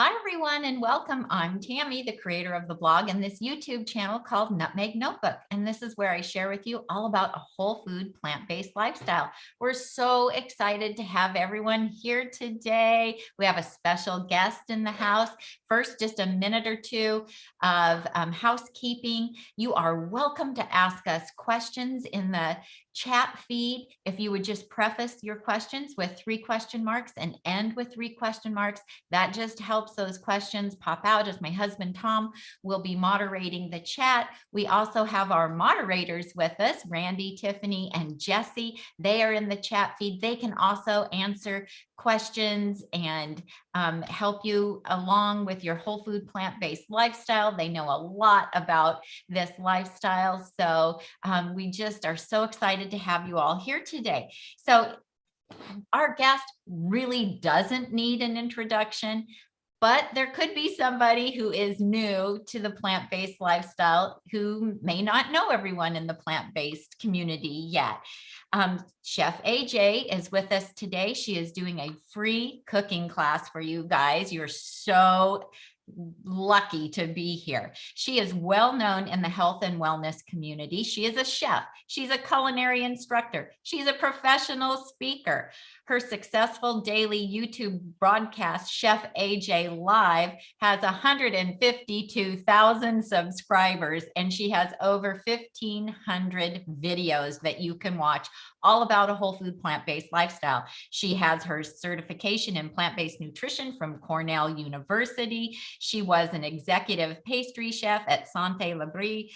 Hi, everyone, and welcome. I'm Tami, the creator of the blog and this YouTube channel called Nutmeg Notebook. And this is where I share with you all about a whole food, plant-based lifestyle. We're so excited to have everyone here today. We have a special guest in the house. First, just a minute or two of housekeeping. You are welcome to ask us questions in the chat feed. If you would just preface your questions with 3 question marks and end with 3 question marks, that just helps those questions pop out as my husband Tom will be moderating the chat. We also have our moderators with us, Randy, Tiffany, and Jesse. They are in the chat feed. They can also answer questions and help you along with your whole food plant-based lifestyle. They know a lot about this lifestyle. So we just are so excited to have you all here today. So our guest really doesn't need an introduction, but there could be somebody who is new to the plant-based lifestyle who may not know everyone in the plant-based community yet. Chef AJ is with us today. She is doing a free cooking class for you guys. You're so lucky to be here. She is well known in the health and wellness community. She is a chef. She's a culinary instructor. She's a professional speaker. Her successful daily YouTube broadcast, Chef AJ Live, has 152,000 subscribers, and she has over 1,500 videos that you can watch all about a whole food plant-based lifestyle. She has her certification in plant-based nutrition from Cornell University. She was an executive pastry chef at Sante Brea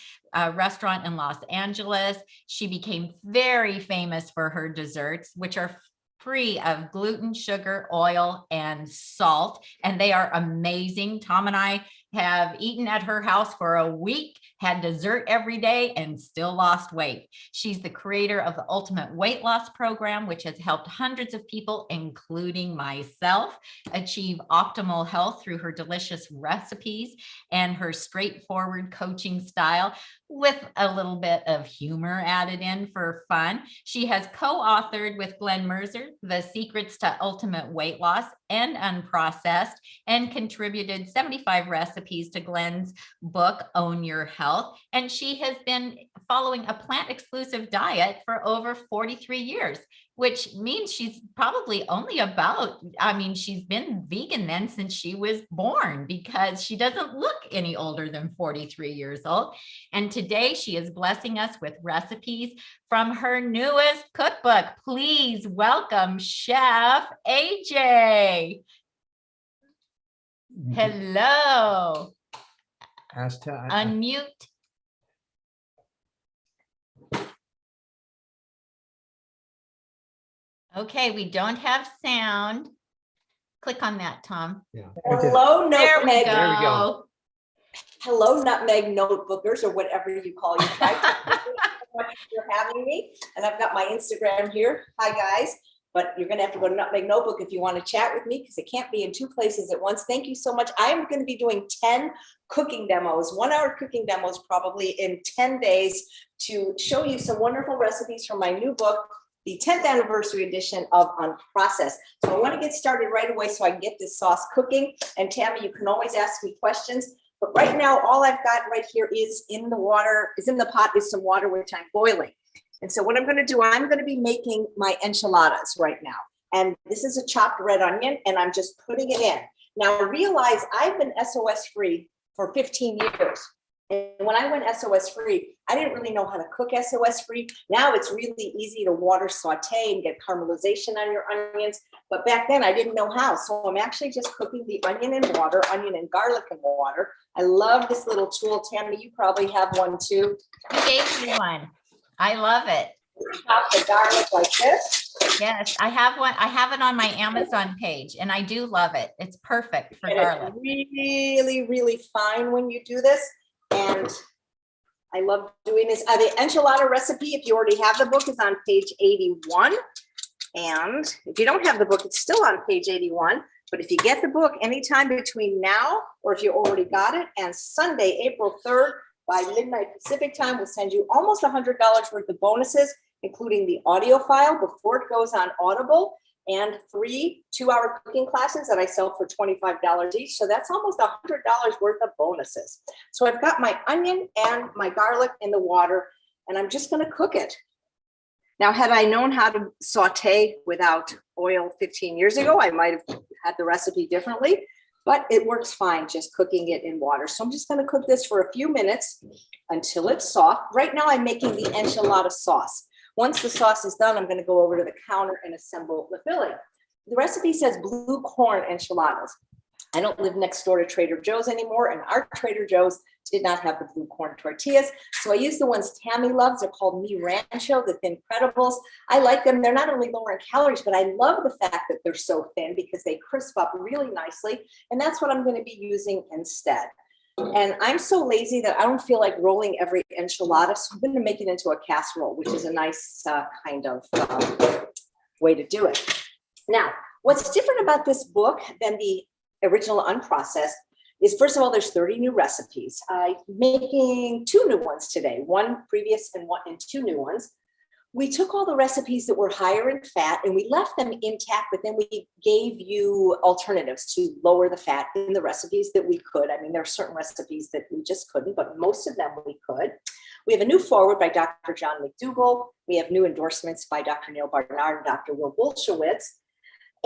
restaurant in Los Angeles. She became very famous for her desserts, which are free of gluten, sugar, oil, and salt. And they are amazing. Tom and I have eaten at her house for a week, had dessert every day, and still lost weight. She's the creator of the Ultimate Weight Loss Program, which has helped hundreds of people, including myself, achieve optimal health through her delicious recipes and her straightforward coaching style with a little bit of humor added in for fun. She has co-authored with Glen Merzer The Secrets to Ultimate Weight Loss and Unprocessed, and contributed 75 recipes to Glen's book, Own Your Health. And she has been following a plant-exclusive diet for over 43 years, which means she's probably only she's been vegan then since she was born, because she doesn't look any older than 43 years old. And today she is blessing us with recipes from her newest cookbook. Please welcome Chef AJ. Hello. Unmute. Okay, we don't have sound. Click on that, Tom. Yeah. Hello, There we Nutmeg. go. There we go. Hello, Nutmeg Notebookers, or whatever you call your Thank you so much for having me. And I've got my Instagram here. Hi, guys. But you're going to have to go to Nutmeg Notebook if you want to chat with me, because it can't be in 2 places at once. Thank you so much. I am going to be doing 10 cooking demos, 1-hour cooking demos, probably in 10 days, to show you some wonderful recipes from my new book, the 10th anniversary edition of Unprocessed. So I want to get started right away so I can get this sauce cooking. And Tami, you can always ask me questions. But right now, all I've got right here is in the pot is some water, which I'm boiling. And so what I'm going to do, I'm going to be making my enchiladas right now. And this is a chopped red onion, and I'm just putting it in. Now realize I've been SOS free for 15 years. And when I went SOS free, I didn't really know how to cook SOS free. Now it's really easy to water saute and get caramelization on your onions. But back then I didn't know how. So I'm actually just cooking the onion and water, onion and garlic and water. I love this little tool. Tami, you probably have one too. You gave me one. I love it. Chop the garlic like this. Yes, I have one. I have it on my Amazon page, and I do love it. It's perfect for garlic. It's really, really fine when you do this. And I love doing this. The Enchilada Recipe, if you already have the book, is on page 81. And if you don't have the book, it's still on page 81. But if you get the book anytime between now, or if you already got it, and Sunday, April 3rd, by midnight Pacific time, we'll send you almost $100 worth of bonuses, including the audio file before it goes on Audible. and 3 2-hour cooking classes that I sell for $25 each. So that's almost $100 worth of bonuses. So I've got my onion and my garlic in the water, and I'm just going to cook it. Now, had I known how to saute without oil 15 years ago, I might have had the recipe differently, but it works fine just cooking it in water. So I'm just going to cook this for a few minutes until it's soft. Right now, I'm making the enchilada sauce. Once the sauce is done, I'm going to go over to the counter and assemble the filling. The recipe says blue corn enchiladas. I don't live next door to Trader Joe's anymore, and our Trader Joe's did not have the blue corn tortillas. So I use the ones Tami loves. They're called Mi Rancho, the Thin Credibles. I like them. They're not only lower in calories, but I love the fact that they're so thin because they crisp up really nicely. And that's what I'm going to be using instead. And I'm so lazy that I don't feel like rolling every enchilada. So I'm going to make it into a casserole, which is a nice kind of way to do it. Now, what's different about this book than the original Unprocessed is, first of all, there's 30 new recipes. I'm making 2 new ones today, 1 previous and 2 new ones. We took all the recipes that were higher in fat and we left them intact, but then we gave you alternatives to lower the fat in the recipes that we could. I mean, there are certain recipes that we just couldn't, but most of them we could. We have a new foreword by Dr. John McDougall. We have new endorsements by Dr. Neil Barnard and Dr. Will Bulsiewicz.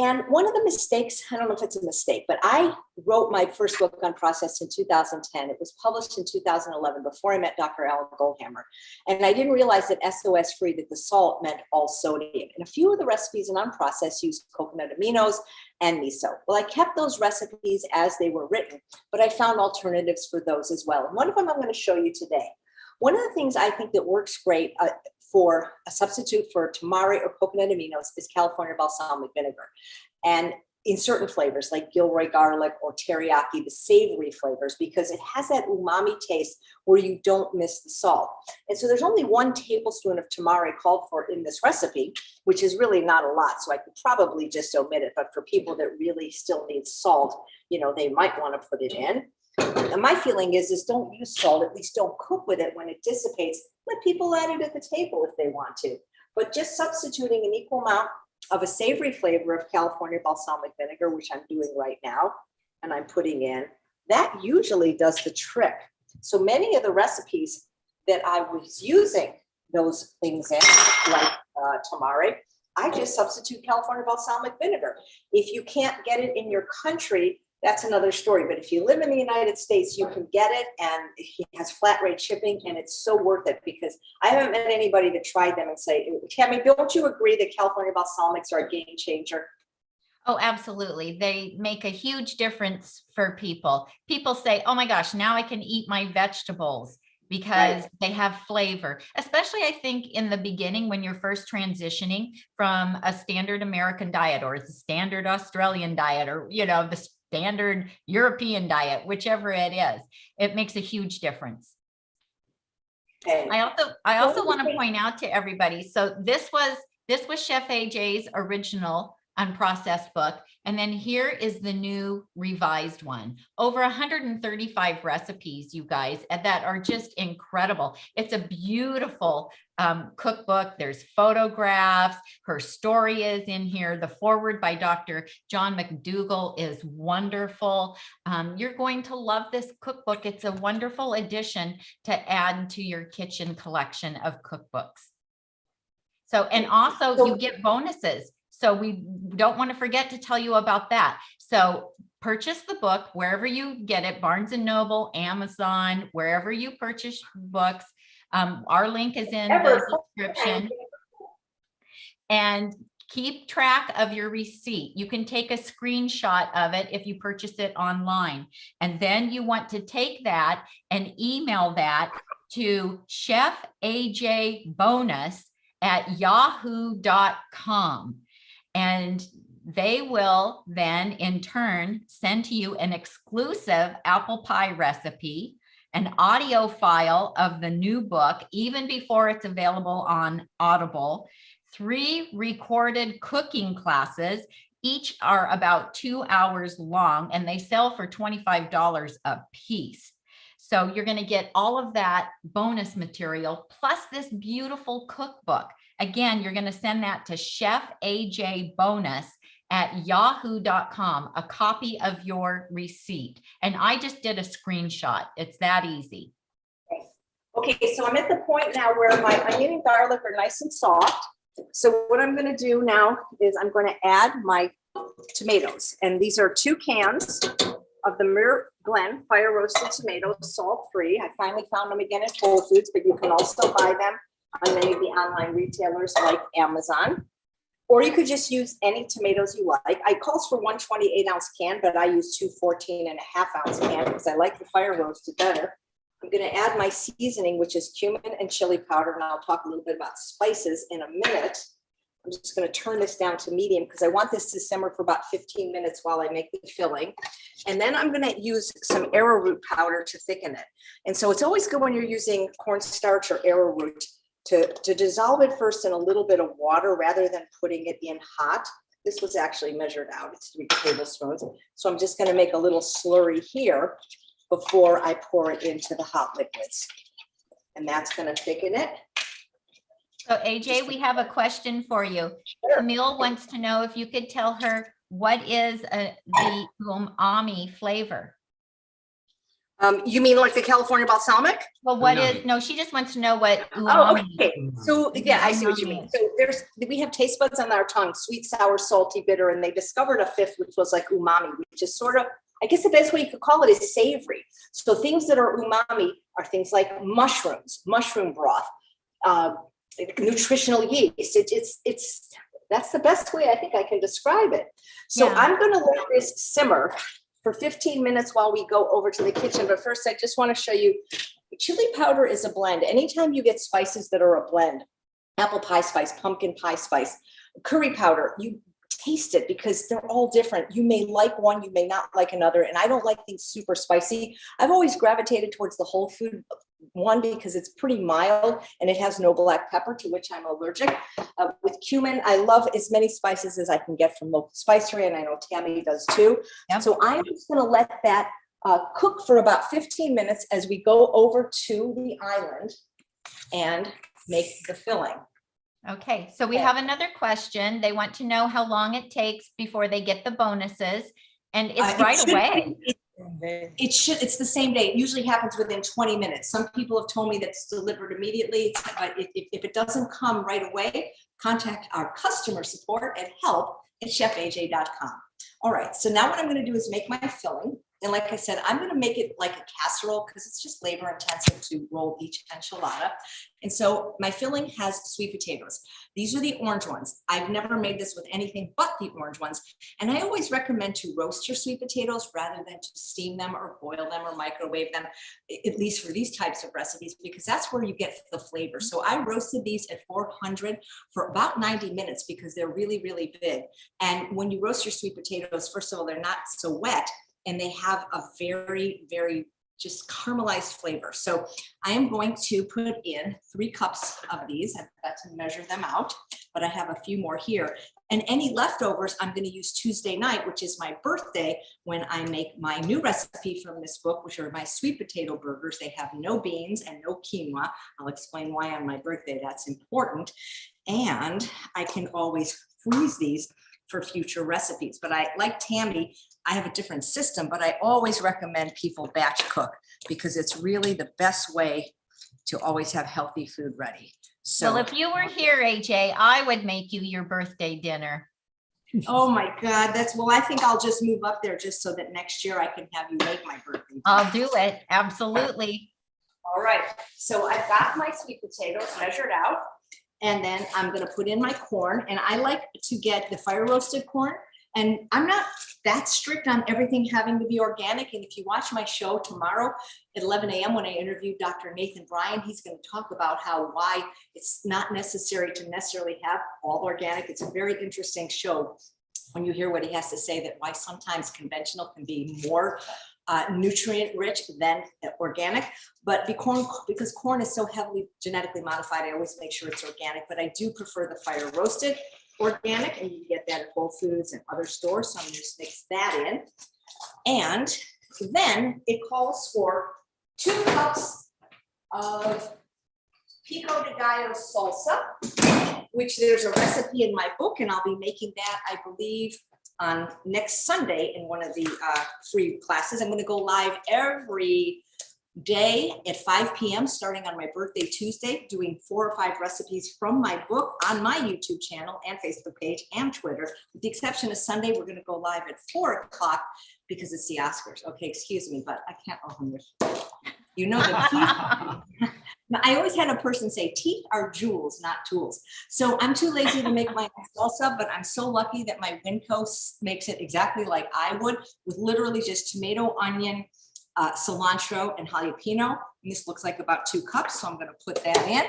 And one of the mistakes, I don't know if it's a mistake, but I wrote my first book Unprocessed in 2010. It was published in 2011 before I met Dr. Alan Goldhammer. And I didn't realize that SOS free, that the salt meant all sodium. And a few of the recipes in Unprocessed use coconut aminos and miso. Well, I kept those recipes as they were written, but I found alternatives for those as well. And one of them I'm going to show you today. One of the things I think that works great for a substitute for tamari or coconut aminos is California balsamic vinegar. And in certain flavors like Gilroy garlic or teriyaki, the savory flavors, because it has that umami taste where you don't miss the salt. And so there's only 1 tablespoon of tamari called for in this recipe, which is really not a lot. So I could probably just omit it. But for people that really still need salt, you know, they might want to put it in. And my feeling is don't use salt, at least don't cook with it when it dissipates. Let people add it at the table if they want to. But just substituting an equal amount of a savory flavor of California balsamic vinegar, which I'm doing right now, and I'm putting in, that usually does the trick. So many of the recipes that I was using those things in, like tamari, I just substitute California balsamic vinegar. If you can't get it in your country, that's another story. But if you live in the United States, you can get it, and it has flat rate shipping, and it's so worth it because I haven't met anybody that tried them and say, Tami, don't you agree that California balsamics are a game changer? Oh, absolutely. They make a huge difference for people. People say, oh my gosh, now I can eat my vegetables because they have flavor, especially I think in the beginning when you're first transitioning from a standard American diet or the standard Australian diet, or, you know, the standard European diet, whichever it is, it makes a huge difference. Okay. I also want to point out to everybody. So this was Chef AJ's original Unprocessed book. And then here is the new revised one. Over 135 recipes, you guys, that are just incredible. It's a beautiful cookbook. There's photographs. Her story is in here. The foreword by Dr. John McDougall is wonderful. You're going to love this cookbook. It's a wonderful addition to add to your kitchen collection of cookbooks. So, and also you get bonuses. So we don't want to forget to tell you about that. So purchase the book wherever you get it, Barnes and Noble, Amazon, wherever you purchase books. Our link is in the description. And keep track of your receipt. You can take a screenshot of it if you purchase it online. And then you want to take that and email that to chefajbonus@yahoo.com. And they will then in turn send to you an exclusive apple pie recipe, an audio file of the new book, even before it's available on Audible, 3 recorded cooking classes. Each are about 2 hours long, and they sell for $25 a piece. So you're going to get all of that bonus material plus this beautiful cookbook. Again, you're going to send that to Chef AJ Bonus at yahoo.com, a copy of your receipt. And I just did a screenshot. It's that easy. Okay, so I'm at the point now where my onion and garlic are nice and soft. So what I'm going to do now is I'm going to add my tomatoes. And these are 2 cans of the Glen fire roasted tomatoes, salt free. I finally found them again at Whole Foods, but you can also buy them on many of the online retailers like Amazon. Or you could just use any tomatoes you like. I calls for 1 28-ounce can, but I use 2 14.5-ounce cans because I like the fire roasted better. I'm going to add my seasoning, which is cumin and chili powder, and I'll talk a little bit about spices in a minute. I'm just going to turn this down to medium because I want this to simmer for about 15 minutes while I make the filling. And then I'm going to use some arrowroot powder to thicken it. And so it's always good when you're using cornstarch or arrowroot to dissolve it first in a little bit of water rather than putting it in hot. This was actually measured out. It's 3 tablespoons. So I'm just going to make a little slurry here before I pour it into the hot liquids. And that's going to thicken it. So AJ, we have a question for you. Sure. Camille wants to know if you could tell her what is the umami flavor. You mean like the California balsamic? Well, what is, no, she just wants to know what umami. Oh, okay. So yeah, I see what you mean. So we have taste buds on our tongue, sweet, sour, salty, bitter, and they discovered a 5th, which was like umami, which is sort of, I guess the best way you could call it is savory. So things that are umami are things like mushrooms, mushroom broth, nutritional yeast. It's that's the best way I think I can describe it. So I'm going to let this simmer for 15 minutes while we go over to the kitchen. But first, I just want to show you, chili powder is a blend. Anytime you get spices that are a blend, apple pie spice, pumpkin pie spice, curry powder, you taste it because they're all different. You may like one, you may not like another. And I don't like things super spicy. I've always gravitated towards the whole food one because it's pretty mild and it has no black pepper, to which I'm allergic. With cumin, I love as many spices as I can get from local spicery, and I know Tami does too. Yep. So I'm just going to let that cook for about 15 minutes as we go over to the island and make the filling. Okay, so we have another question. They want to know how long it takes before they get the bonuses, and it's right away. It's the same day. It usually happens within 20 minutes. Some people have told me that it's delivered immediately, but if it doesn't come right away, contact our customer support at help@chefaj.com. All right, so now what I'm going to do is make my filling. And like I said, I'm going to make it like a casserole because it's just labor intensive to roll each enchilada. And so my filling has sweet potatoes. These are the orange ones. I've never made this with anything but the orange ones. And I always recommend to roast your sweet potatoes rather than to steam them or boil them or microwave them, at least for these types of recipes, because that's where you get the flavor. So I roasted these at 400 for about 90 minutes because they're really, really big. And when you roast your sweet potatoes, first of all, they're not so wet, and they have a very, very just caramelized flavor. So I am going to put in 3 cups of these. I've got to measure them out, but I have a few more here. And any leftovers, I'm going to use Tuesday night, which is my birthday, when I make my new recipe from this book, which are my sweet potato burgers. They have no beans and no quinoa. I'll explain why on my birthday that's important. And I can always freeze these for future recipes. But I, like Tami, I have a different system, but I always recommend people batch cook because it's really the best way to always have healthy food ready. So well, if you were here, AJ, I would make you your birthday dinner. Oh my God, well, I think I'll just move up there just so that next year I can have you make my birthday dinner. I'll do it, absolutely. All right, so I've got my sweet potatoes measured out. And then I'm going to put in my corn, and I like to get the fire roasted corn. And I'm not that strict on everything having to be organic. And if you watch my show tomorrow at 11 a.m. when I interview Dr. Nathan Bryan, he's going to talk about why it's not necessary to necessarily have all organic. It's a very interesting show when you hear what he has to say, that why sometimes conventional can be more nutrient rich than organic, but because corn is so heavily genetically modified, I always make sure it's organic, but I do prefer the fire roasted organic, and you get that at Whole Foods and other stores. So I'm going to just mix that in. And then it calls for 2 cups of Pico De Gallo salsa, which there's a recipe in my book, and I'll be making that, I believe, on next Sunday in one of the free classes. I'm going to go live every day at 5 p.m. starting on my birthday Tuesday, doing 4 or 5 recipes from my book on my YouTube channel and Facebook page and Twitter. With the exception of Sunday, we're going to go live at 4 o'clock because it's the Oscars. Okay, excuse me, but I can't. You know the teeth. I always had a person say teeth are jewels, not tools. So I'm too lazy to make my salsa, but I'm so lucky that my Winco makes it exactly like I would, with literally just tomato, onion, cilantro, and jalapeno. And this looks like about 2 cups, so I'm going to put that in.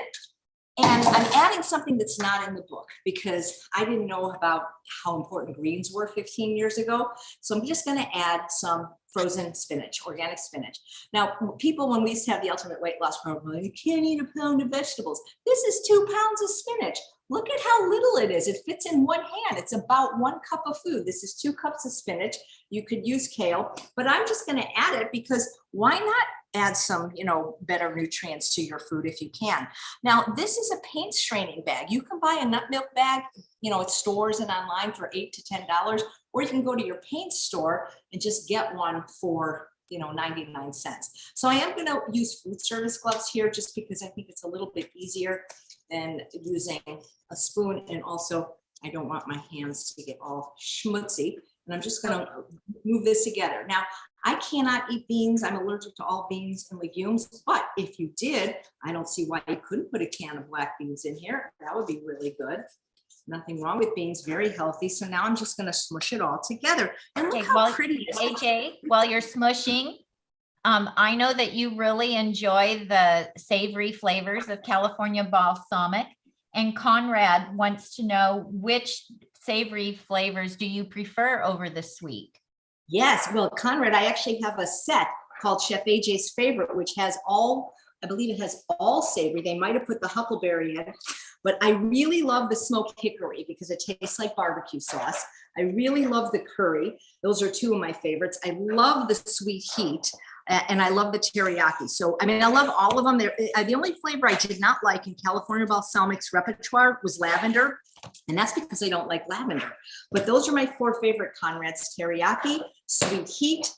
And I'm adding something that's not in the book because I didn't know about how important greens were 15 years ago. So I'm just going to add some frozen spinach, organic spinach. Now, people, when we used to have the ultimate weight loss program, you can't eat a pound of vegetables. This is 2 pounds of spinach. Look at how little it is. It fits in one hand. It's about 1 cup of food. This is 2 cups of spinach. You could use kale, but I'm just going to add it because why not add some, better nutrients to your food if you can. Now, this is a paint straining bag. You can buy a nut milk bag, at stores and online for $8 to $10, or you can go to your paint store and just get one for 99 cents. So I am going to use food service gloves here just because I think it's a little bit easier than using a spoon. And also I don't want my hands to get all schmutzy. And I'm just going to move this together. Now, I cannot eat beans. I'm allergic to all beans and legumes, but if you did, I don't see why you couldn't put a can of black beans in here. That would be really good. Nothing wrong with beans, very healthy. So now I'm just going to smush it all together. And look how pretty it is. AJ, while you're smushing, I know that you really enjoy the savory flavors of California balsamic, and Conrad wants to know which savory flavors do you prefer over the sweet? Yes, well, Conrad, I actually have a set called Chef AJ's Favorite, which has I believe it has all savory. They might have put the huckleberry in, but I really love the smoked hickory because it tastes like barbecue sauce. I really love the curry. Those are 2 of my favorites. I love the sweet heat. And I love the teriyaki. So, I love all of them. The only flavor I did not like in California Balsamic's repertoire was lavender. And that's because I don't like lavender. But those are my 4 favorite Conrad's: teriyaki, sweet heat,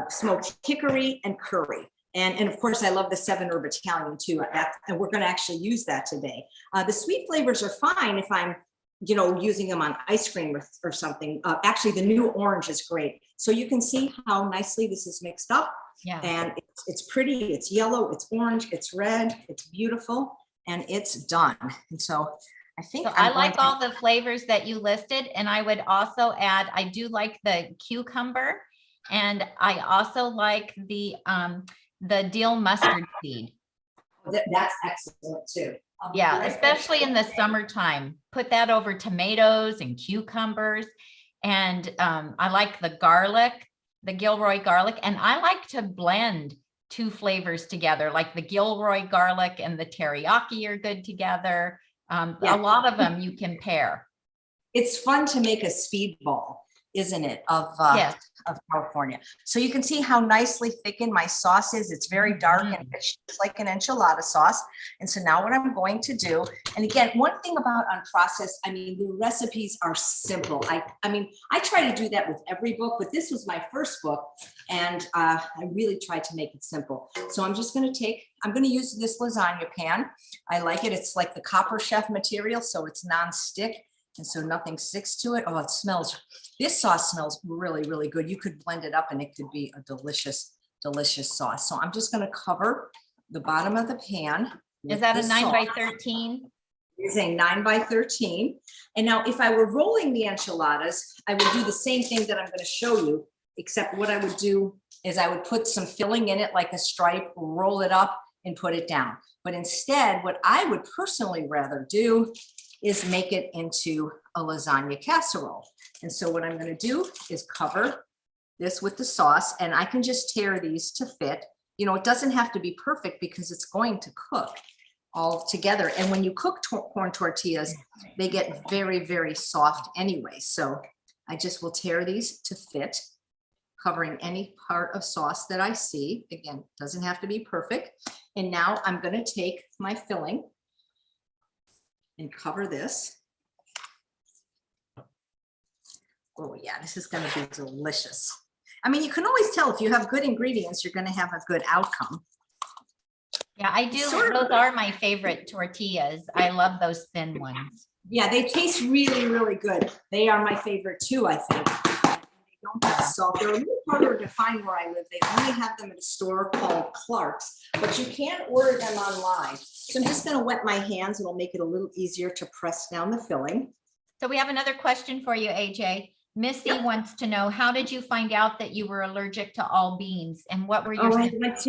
smoked hickory, and curry. And of course, I love the 7-herb Italian too. And we're going to actually use that today. The sweet flavors are fine if I'm using them on ice cream or something. Actually, the new orange is great. So you can see how nicely this is mixed up. Yeah. And it's pretty, it's yellow, it's orange, it's red, it's beautiful, and it's done. And so I think I like all the flavors that you listed. And I would also add, I do like the cucumber, and I also like the dill mustard seed. That's excellent too. Yeah, especially in the summertime. Put that over tomatoes and cucumbers. And I like the garlic, the Gilroy garlic, and I like to blend 2 flavors together, like the Gilroy garlic and the teriyaki are good together. A lot of them you can pair. It's fun to make a speedball, isn't it, of California. So you can see how nicely thickened my sauce is. It's very dark and it's just like an enchilada sauce. And so now what I'm going to do, and again, one thing about Unprocessed, the recipes are simple. I try to do that with every book, but this was my first book, and I really tried to make it simple. So I'm just going to use this lasagna pan. I like it. It's like the Copper Chef material, so it's non-stick. And so nothing sticks to it. Oh, this sauce smells really, really good. You could blend it up and it could be a delicious, delicious sauce. So I'm just going to cover the bottom of the pan. Is that a 9 by 13? It's a 9 by 13. And now if I were rolling the enchiladas, I would do the same thing that I'm going to show you, except what I would do is I would put some filling in it like a stripe, roll it up and put it down. But instead, what I would personally rather do is make it into a lasagna casserole. And so what I'm going to do is cover this with the sauce, and I can just tear these to fit. It doesn't have to be perfect because it's going to cook all together. And when you cook corn tortillas, they get very, very soft anyway. So I just will tear these to fit, covering any part of sauce that I see. Again, doesn't have to be perfect. And now I'm going to take my filling and cover this. Oh yeah, this is going to be delicious. I mean, you can always tell if you have good ingredients, you're going to have a good outcome. Yeah, I do. Those are my favorite tortillas. I love those thin ones. Yeah, they taste really, really good. They are my favorite too, I think. They don't have salt. They're a little harder to find where I live. They only have them at a store called Clark's, but you can order them online. So I'm just going to wet my hands. It'll make it a little easier to press down the filling. So we have another question for you, AJ. Missy wants to know, how did you find out that you were allergic to all beans, and what were your symptoms?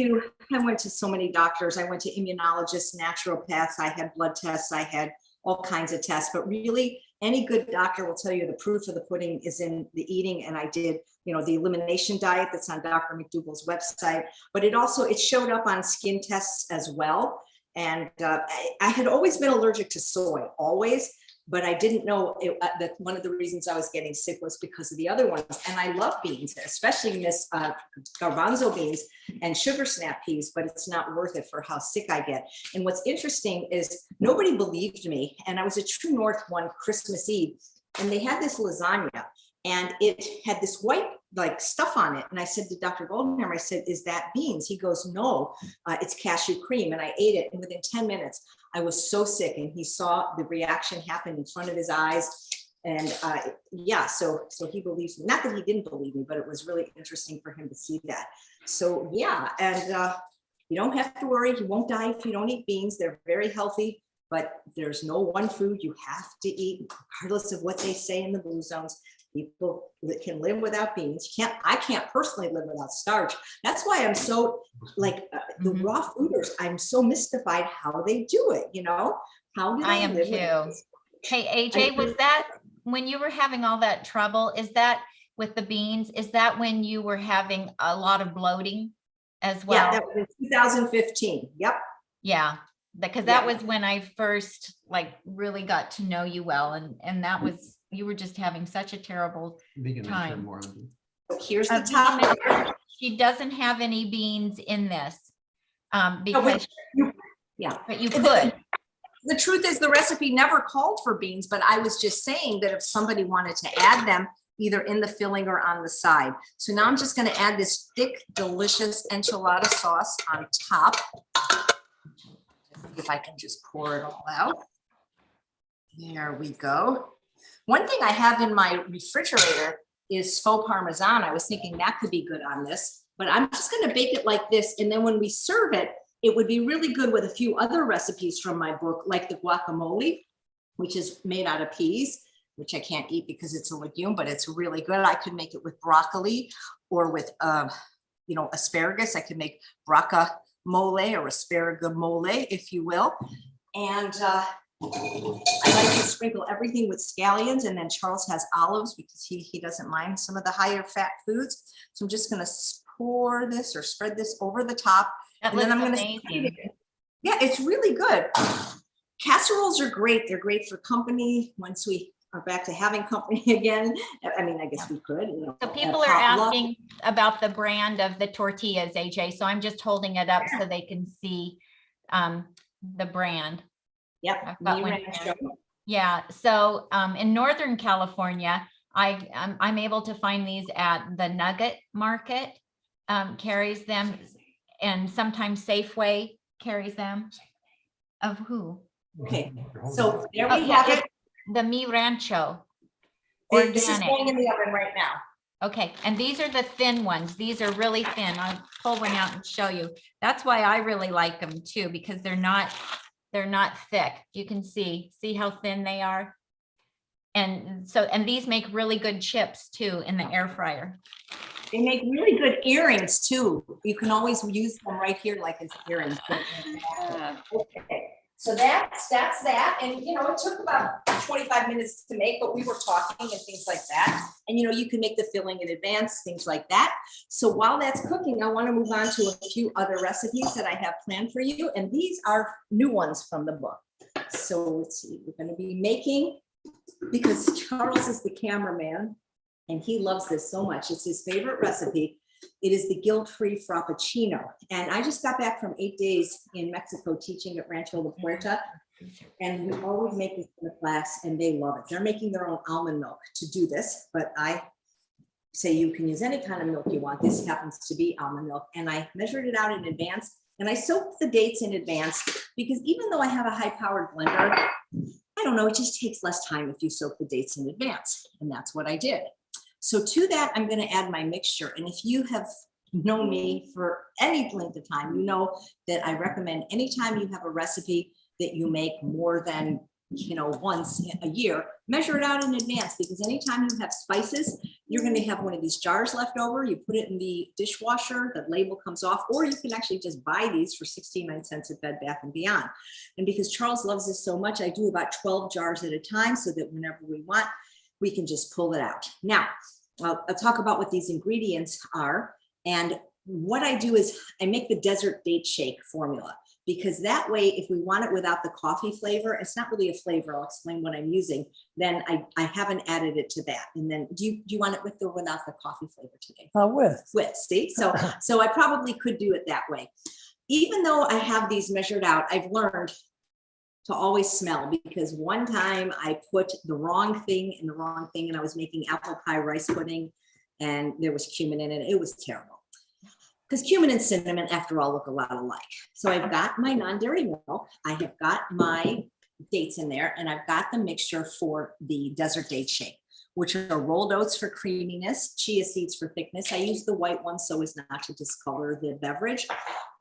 I went to so many doctors. I went to immunologists, naturopaths. I had blood tests. I had all kinds of tests, but really any good doctor will tell you the proof of the pudding is in the eating. And I did, the Elimination Diet that's on Dr. McDougall's website, but it showed up on skin tests as well. And I had always been allergic to soy, always. But I didn't know that one of the reasons I was getting sick was because of the other ones. And I love beans, especially garbanzo beans and sugar snap peas, but it's not worth it for how sick I get. And what's interesting is nobody believed me. And I was at True North one Christmas Eve, and they had this lasagna, and it had this white stuff on it. And I said to Dr. Goldenhammer, I said, is that beans? He goes, no, it's cashew cream. And I ate it. And within 10 minutes, I was so sick, and he saw the reaction happen in front of his eyes. And so he believes me. Not that he didn't believe me, but it was really interesting for him to see that. So yeah, and you don't have to worry. You won't die if you don't eat beans. They're very healthy, but there's no one food you have to eat, regardless of what they say in the blue zones. People that can live without beans. I can't personally live without starch. That's why I'm so the raw fooders. I'm so mystified how they do it. How do they I am live too. Hey, AJ, was that when you were having all that trouble? Is that with the beans? Is that when you were having a lot of bloating as well? Yeah, that was in 2015. Yep. Yeah, because that was when I first really got to know you well, and that was, you were just having such a terrible time. Here's the top. She doesn't have any beans in this because but you could. The truth is the recipe never called for beans, but I was just saying that if somebody wanted to add them either in the filling or on the side. So now I'm just going to add this thick, delicious enchilada sauce on top. If I can just pour it all out. There we go. One thing I have in my refrigerator is faux Parmesan. I was thinking that could be good on this, but I'm just going to bake it like this. And then when we serve it, it would be really good with a few other recipes from my book, like the guacamole, which is made out of peas, which I can't eat because it's a legume, but it's really good. I could make it with broccoli or with, asparagus. I could make guacamole or asparagamole, if you will. And I like to sprinkle everything with scallions, and then Charles has olives because he doesn't mind some of the higher fat foods. So I'm just going to pour this or spread this over the top. And then I'm going to. Yeah, it's really good. Casseroles are great. They're great for company. Once we are back to having company again, I mean, I guess we could. So people are asking about the brand of the tortillas, AJ. So I'm just holding it up so they can see the brand. Yep. Yeah. So in Northern California, I'm able to find these at the Nugget Market, carries them, and sometimes Safeway carries them. Of who? Okay. So there we have it. The Mi Rancho. This is going in the oven right now. Okay. And these are the thin ones. These are really thin. I'll pull one out and show you. That's why I really like them too, because they're not thick. You can see how thin they are. And these make really good chips too in the air fryer. They make really good earrings too. You can always use them right here like as earrings. Okay. So that's that. And it took about 25 minutes to make, but we were talking and things like that. And you can make the filling in advance, things like that. So while that's cooking, I want to move on to a few other recipes that I have planned for you. And these are new ones from the book. So let's see, we're going to be making, because Charles is the cameraman, and he loves this so much. It's his favorite recipe. It is the guilt-free Frappuccino. And I just got back from 8 days in Mexico teaching at Rancho La Puerta. And we always make this in the class and they love it. They're making their own almond milk to do this, but I say you can use any kind of milk you want. This happens to be almond milk. And I measured it out in advance and I soaked the dates in advance because even though I have a high-powered blender, I don't know, it just takes less time if you soak the dates in advance. And that's what I did. So to that, I'm going to add my mixture. And if you have known me for any length of time, you know that I recommend anytime you have a recipe that you make more than, once a year, measure it out in advance, because anytime you have spices, you're going to have one of these jars left over. You put it in the dishwasher, the label comes off, or you can actually just buy these for 69 cents at Bed Bath & Beyond. And because Charles loves this so much, I do about 12 jars at a time so that whenever we want, we can just pull it out. Now, I'll talk about what these ingredients are. And what I do is I make the desert date shake formula, because that way, if we want it without the coffee flavor, it's not really a flavor. I'll explain what I'm using. Then I haven't added it to that. And then do you want it with or without the coffee flavor today? With, see? So I probably could do it that way. Even though I have these measured out, I've learned to always smell, because one time I put the wrong thing in the wrong thing and I was making apple pie rice pudding and there was cumin in it. It was terrible. Because cumin and cinnamon, after all, look a lot alike. So I've got my non-dairy milk, I have got my dates in there, and I've got the mixture for the desert date shake, which are rolled oats for creaminess, chia seeds for thickness. I use the white one so as not to discolor the beverage.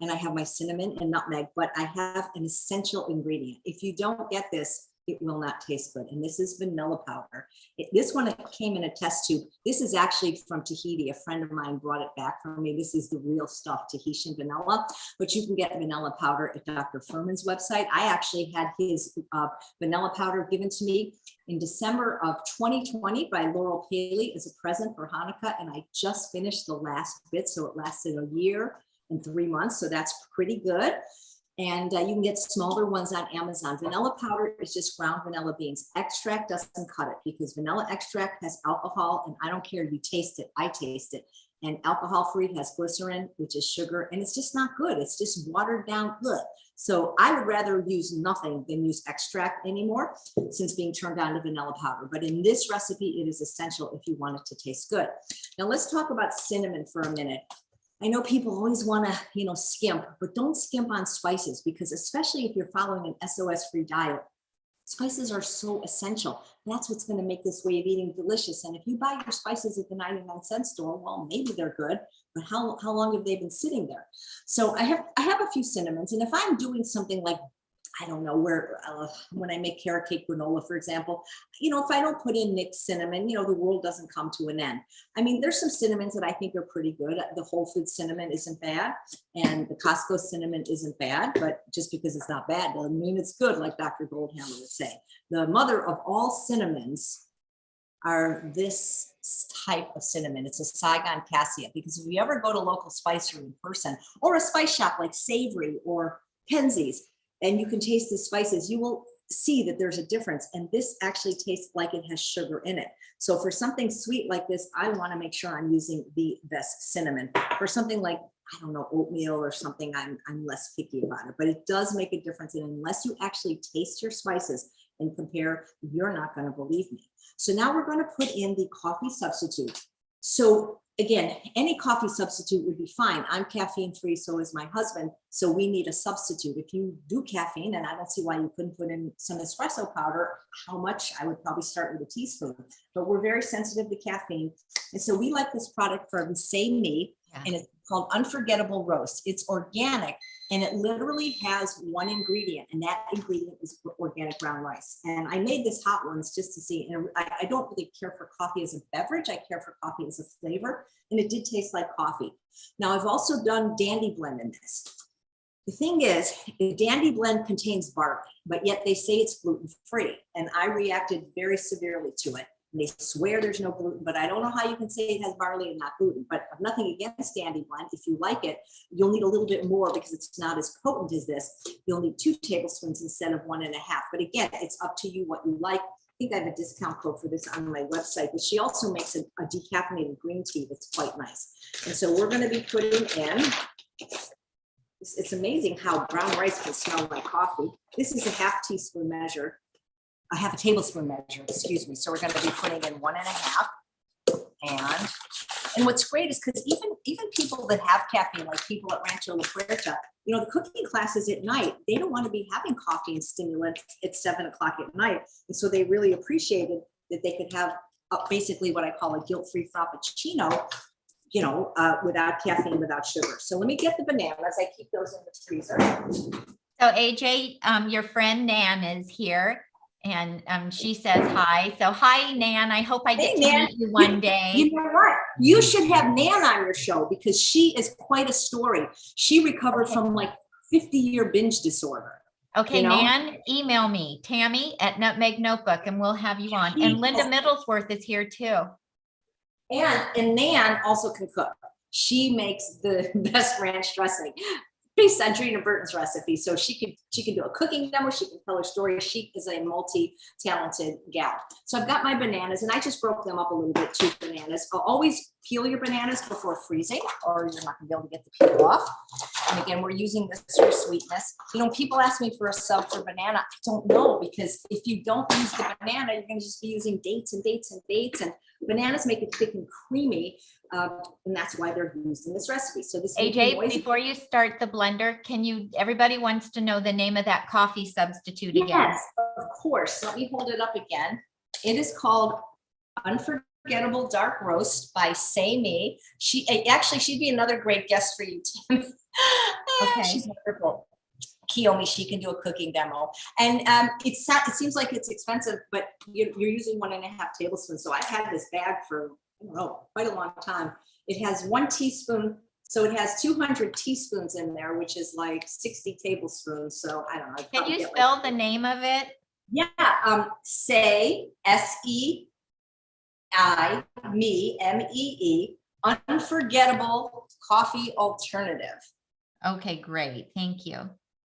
And I have my cinnamon and nutmeg, but I have an essential ingredient. If you don't get this, it will not taste good. And this is vanilla powder. This one came in a test tube. This is actually from Tahiti. A friend of mine brought it back for me. This is the real stuff, Tahitian vanilla, but you can get vanilla powder at Dr. Furman's website. I actually had his vanilla powder given to me in December of 2020 by Laurel Paley as a present for Hanukkah. And I just finished the last bit. So it lasted a year and 3 months. So that's pretty good. And you can get smaller ones on Amazon. Vanilla powder is just ground vanilla beans. Extract doesn't cut it, because vanilla extract has alcohol, and I don't care, you taste it, I taste it. And alcohol free has glycerin, which is sugar, and it's just not good. It's just watered down good. So I would rather use nothing than use extract anymore, since being turned on to vanilla powder. But in this recipe, it is essential if you want it to taste good. Now let's talk about cinnamon for a minute. I know people always want to, skimp, but don't skimp on spices, because especially if you're following an SOS-free diet, spices are so essential. That's what's going to make this way of eating delicious. And if you buy your spices at the 99-cent store, well, maybe they're good, but how long have they been sitting there? So I have a few cinnamons, and if I'm doing something like, I don't know, when I make carrot cake granola, for example, if I don't put in mixed cinnamon, the world doesn't come to an end. I mean, there's some cinnamons that I think are pretty good. The Whole Foods cinnamon isn't bad, and the Costco cinnamon isn't bad, but just because it's not bad doesn't mean it's good, like Dr. Goldhammer would say. The mother of all cinnamons are this type of cinnamon. It's a Saigon cassia, because if you ever go to local spicery in person, or a spice shop like Savory or Kenzie's, and you can taste the spices, you will see that there's a difference. And this actually tastes like it has sugar in it. So for something sweet like this, I want to make sure I'm using the best cinnamon. For something like, I don't know, oatmeal or something, I'm less picky about it. But it does make a difference. And unless you actually taste your spices and compare, you're not going to believe me. So now we're going to put in the coffee substitute. So again, any coffee substitute would be fine. I'm caffeine free, so is my husband. So we need a substitute. If you do caffeine, and I don't see why you couldn't put in some espresso powder, how much? I would probably start with a teaspoon, but we're very sensitive to caffeine. And so we like this product from Say Me, and it's called Unforgettable Roast. It's organic, and it literally has one ingredient, and that ingredient is organic brown rice. And I made this hot ones just to see, and I don't really care for coffee as a beverage. I care for coffee as a flavor, and it did taste like coffee. Now I've also done Dandy Blend in this. The thing is, the Dandy Blend contains barley, but yet they say it's gluten-free, and I reacted very severely to it. And they swear there's no gluten, but I don't know how you can say it has barley and not gluten. But nothing against Dandy Blend. If you like it, you'll need a little bit more because it's not as potent as this. You'll need 2 tablespoons instead of 1.5. But again, it's up to you what you like. think I have a discount code for this on my website, but she also makes a decaffeinated green tea that's quite nice. And so we're going to be putting in, it's amazing how brown rice can smell like coffee. This is a half teaspoon measure, a half a tablespoon measure, excuse me. So we're going to be putting in 1.5. And what's great is because even people that have caffeine, like people at Rancho La Puerta, you know, the cooking classes at night, they don't want to be having coffee and stimulants at 7 o'clock at night. And so they really appreciated that they could have basically what I call a guilt-free frappuccino, you know, without caffeine, without sugar. So let me get the bananas. I keep those in the freezer. So AJ, your friend Nan is here. And she says hi. So hi, Nan. I hope I get to meet you one day. You know what? You should have Nan on your show because she is quite a story. She recovered from like 50-year binge disorder. Okay, you know? Nan, email me, Tami at Nutmeg Notebook, and we'll have you on. And Linda Middlesworth is here too. And Nan also can cook. She makes the best ranch dressing. Based on Drina Burton's recipe. So she can do a cooking demo, she can tell her story. She is a multi-talented gal. So I've got my bananas and I just broke them up a little bit, 2 bananas. I'll always peel your bananas before freezing or you're not gonna be able to get the peel off. And again, we're using this for sweetness. You know, people ask me for a sub for banana. I don't know, because if you don't use the banana, you're gonna just be using dates and dates and dates, and bananas make it thick and creamy. And that's why they're used in this recipe. So this AJ, before you start the blender, everybody wants to know the name of that coffee substitute again. Yes, of course. Let me hold it up again. It is called Unforgettable Dark Roast by Say Me. She'd be another great guest for you, Tim. Okay. She's wonderful. Kiyomi, she can do a cooking demo. And it seems like it's expensive, but you're using 1.5 tablespoons. So I've had this bag for, I don't know, quite a long time. It has 1 teaspoon. So it has 200 teaspoons in there, which is like 60 tablespoons. So I don't know. Can you spell the name of it? Yeah. Say, SEI, me, MEE, Unforgettable Coffee Alternative. Okay, great. Thank you.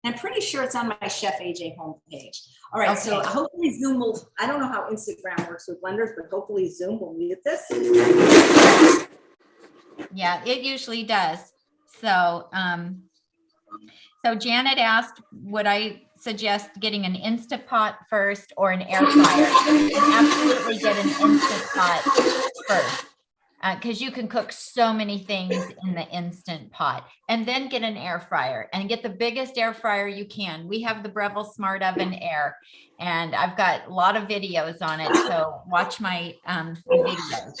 I'm pretty sure it's on my Chef AJ homepage. All right, Okay. so hopefully Zoom will, I don't know how Instagram works with blenders, but hopefully Zoom will mute this. Yeah, it usually does. So, so Janet asked, would I suggest getting an Instant Pot first or an air fryer? Absolutely get an Instant Pot first. Because you can cook so many things in the Instant Pot, and then get an air fryer and get the biggest air fryer you can. We have the Breville Smart Oven Air, and I've got a lot of videos on it. So watch my videos,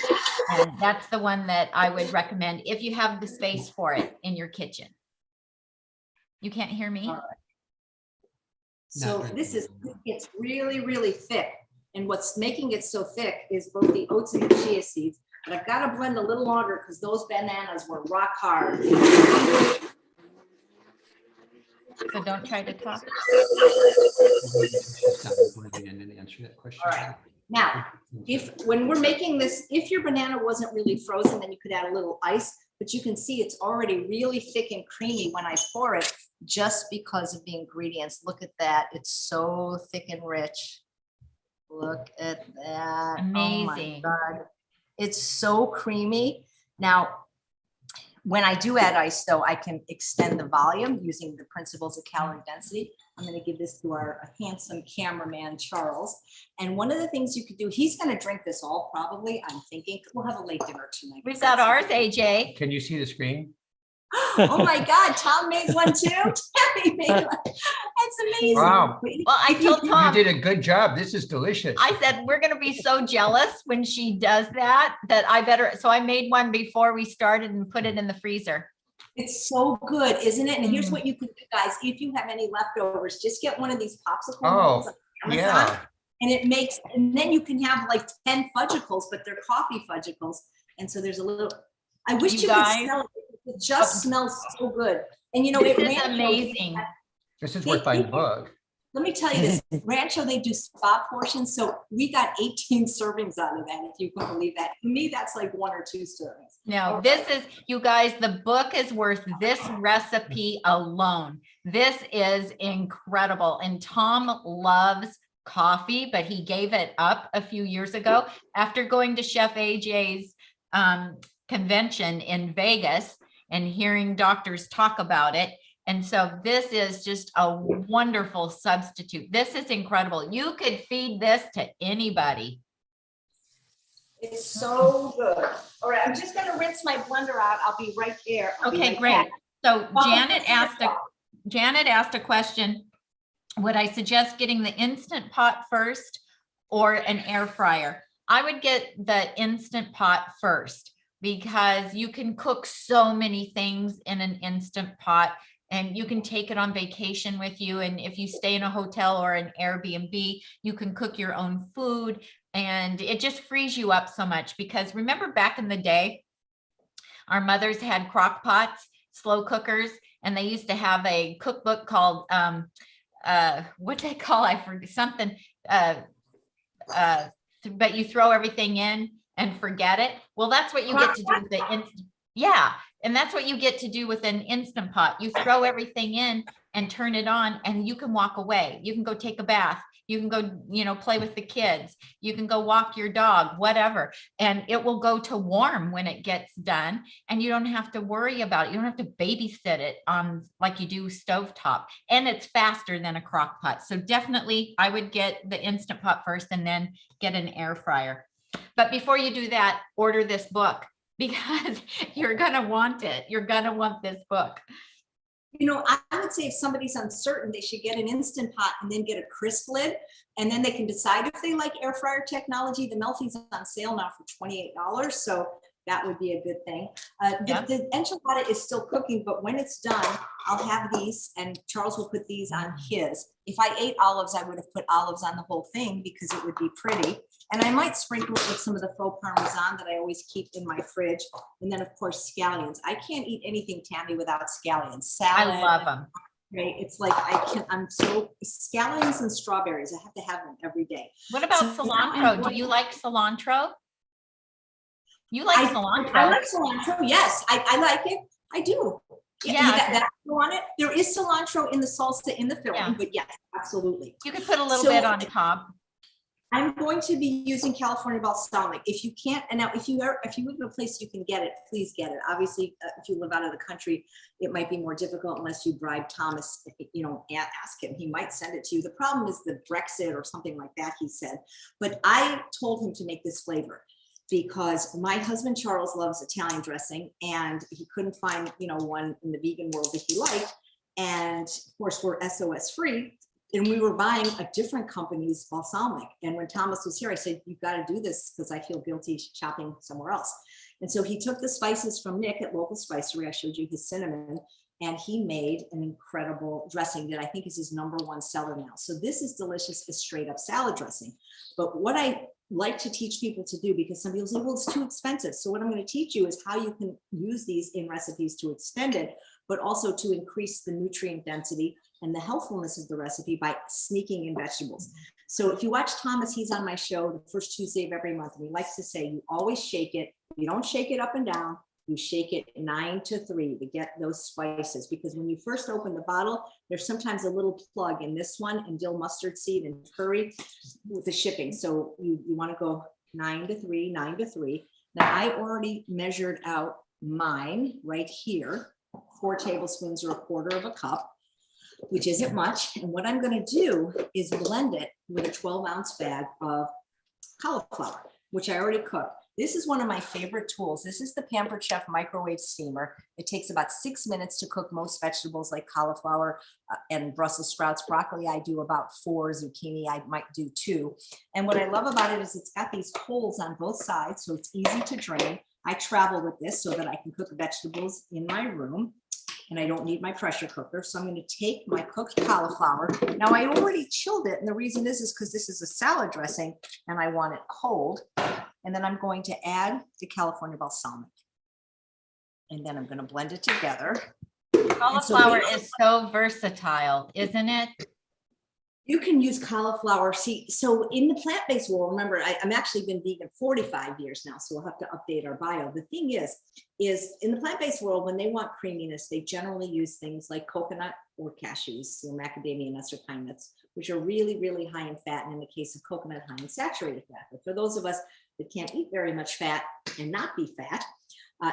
and that's the one that I would recommend if you have the space for it in your kitchen. You can't hear me? So it's really, really thick. And what's making it so thick is both the oats and the chia seeds. But I've got to blend a little longer because those bananas were rock hard. So don't try to talk. All right. Now, when we're making this, if your banana wasn't really frozen, then you could add a little ice, but you can see it's already really thick and creamy when I pour it, just because of the ingredients. Look at that. It's so thick and rich. Look at that. Amazing. Oh my God. It's so creamy. Now, when I do add ice, though, I can extend the volume using the principles of calorie density. I'm going to give this to our handsome cameraman, Charles. And one of the things you could do, he's going to drink this all probably, I'm thinking. We'll have a late dinner tonight. We've got ours, AJ. Can you see the screen? Oh my God, Tom made one too. Tammy made one. That's amazing. Wow. Well, I told Tom, You did a good job. This is delicious. I said, we're going to be so jealous when she does that I better. So I made one before we started and put it in the freezer. It's so good, isn't it? And here's what you can do, guys. If you have any leftovers, just get one of these popsicle molds on Amazon, yeah. and then you can have like 10 fudgicles, but they're coffee fudgicles. And so there's a little, I wish you could smell it. It just smells so good. And you know, This is amazing. This is worth buying a book. Let me tell you this, Rancho, they do spa portions. So we got 18 servings out of that, if you can believe that. To me, that's like 1 or 2 servings. No, this is, you guys, the book is worth this recipe alone. This is incredible. And Tom loves coffee, but he gave it up a few years ago after going to Chef AJ's convention in Vegas and hearing doctors talk about it. And so this is just a wonderful substitute. This is incredible. You could feed this to anybody. It's so good. All right, I'm just gonna rinse my blender out. I'll be right there. I'll be Okay, right great. back. So Janet asked a question. Would I suggest getting the Instant Pot first or an air fryer? I would get the Instant Pot first because you can cook so many things in an Instant Pot, and you can take it on vacation with you. And if you stay in a hotel or an Airbnb, you can cook your own food, and it just frees you up so much. Because remember back in the day, our mothers had crock pots, slow cookers, and they used to have a cookbook called, what they call, I forget something, but you throw everything in and forget it. Well, that's what you get to do with the instant. Yeah. And that's what you get to do with an Instant Pot. You throw everything in and turn it on, and you can walk away. You can go take a bath. You can go, play with the kids. You can go walk your dog, whatever. And it will go to warm when it gets done. And you don't have to worry about it. You don't have to babysit it on like you do stovetop. And it's faster than a crock pot. So definitely I would get the Instant Pot first and then get an air fryer. But before you do that, order this book because you're going to want it. You're going to want this book. I would say if somebody's uncertain, they should get an Instant Pot and then get a crisp lid. And then they can decide if they like air fryer technology. The Melty's on sale now for $28. So that would be a good thing. The enchilada is still cooking, but when it's done, I'll have these, and Charles will put these on his. If I ate olives, I would have put olives on the whole thing because it would be pretty. And I might sprinkle it with some of the faux Parmesan that I always keep in my fridge. And then of course, scallions. I can't eat anything, Tami, without scallions. Salad. I love them. Right. It's like scallions and strawberries. I have to have them every day. What about cilantro? Do you like cilantro? You like cilantro? I like cilantro. Yes, I like it. I do. Yeah. That's on it. There is cilantro in the salsa in the filling, but yes, absolutely. You could put a little bit on top. I'm going to be using California balsamic. If you can't, and now if you live in a place you can get it, please get it. Obviously, if you live out of the country, it might be more difficult unless you bribe Thomas, ask him, he might send it to you. The problem is the Brexit or something like that, he said. But I told him to make this flavor because my husband, Charles, loves Italian dressing, and he couldn't find, one in the vegan world that he liked. And of course, we're SOS free. And we were buying a different company's balsamic. And when Thomas was here, I said, you've got to do this because I feel guilty shopping somewhere else. And so he took the spices from Nick at Local Spicery. I showed you his cinnamon, and he made an incredible dressing that I think is his #1 seller now. So this is delicious as straight up salad dressing. But what I like to teach people to do, because some people say, well, it's too expensive. So what I'm going to teach you is how you can use these in recipes to extend it, but also to increase the nutrient density and the healthfulness of the recipe by sneaking in vegetables. So if you watch Thomas, he's on my show the first Tuesday of every month, and he likes to say, you always shake it. You don't shake it up and down. You shake it 9 to 3 to get those spices, because when you first open the bottle, there's sometimes a little plug in this one, and dill mustard seed and curry with the shipping. So you want to go 9 to 3, 9 to 3. Now I already measured out mine right here, 4 tablespoons or 1/4 cup, which isn't much. And what I'm going to do is blend it with a 12-ounce bag of cauliflower, which I already cooked. This is one of my favorite tools. This is the Pampered Chef microwave steamer. It takes about 6 minutes to cook most vegetables like cauliflower and Brussels sprouts. Broccoli, I do about 4. Zucchini, I might do 2. And what I love about it is it's got these holes on both sides, so it's easy to drain. I travel with this so that I can cook vegetables in my room, and I don't need my pressure cooker. So I'm going to take my cooked cauliflower. Now I already chilled it, and the reason is because this is a salad dressing and I want it cold. And then I'm going to add the California balsamic. And then I'm going to blend it together. Cauliflower is so versatile, isn't it? You can use cauliflower. See, so in the plant-based world, remember, I'm actually been vegan 45 years now, so we'll have to update our bio. The thing is in the plant-based world, when they want creaminess, they generally use things like coconut or cashews, macadamia nuts or pine nuts, which are really, really high in fat. And in the case of coconut, high in saturated fat. But for those of us that can't eat very much fat and not be fat,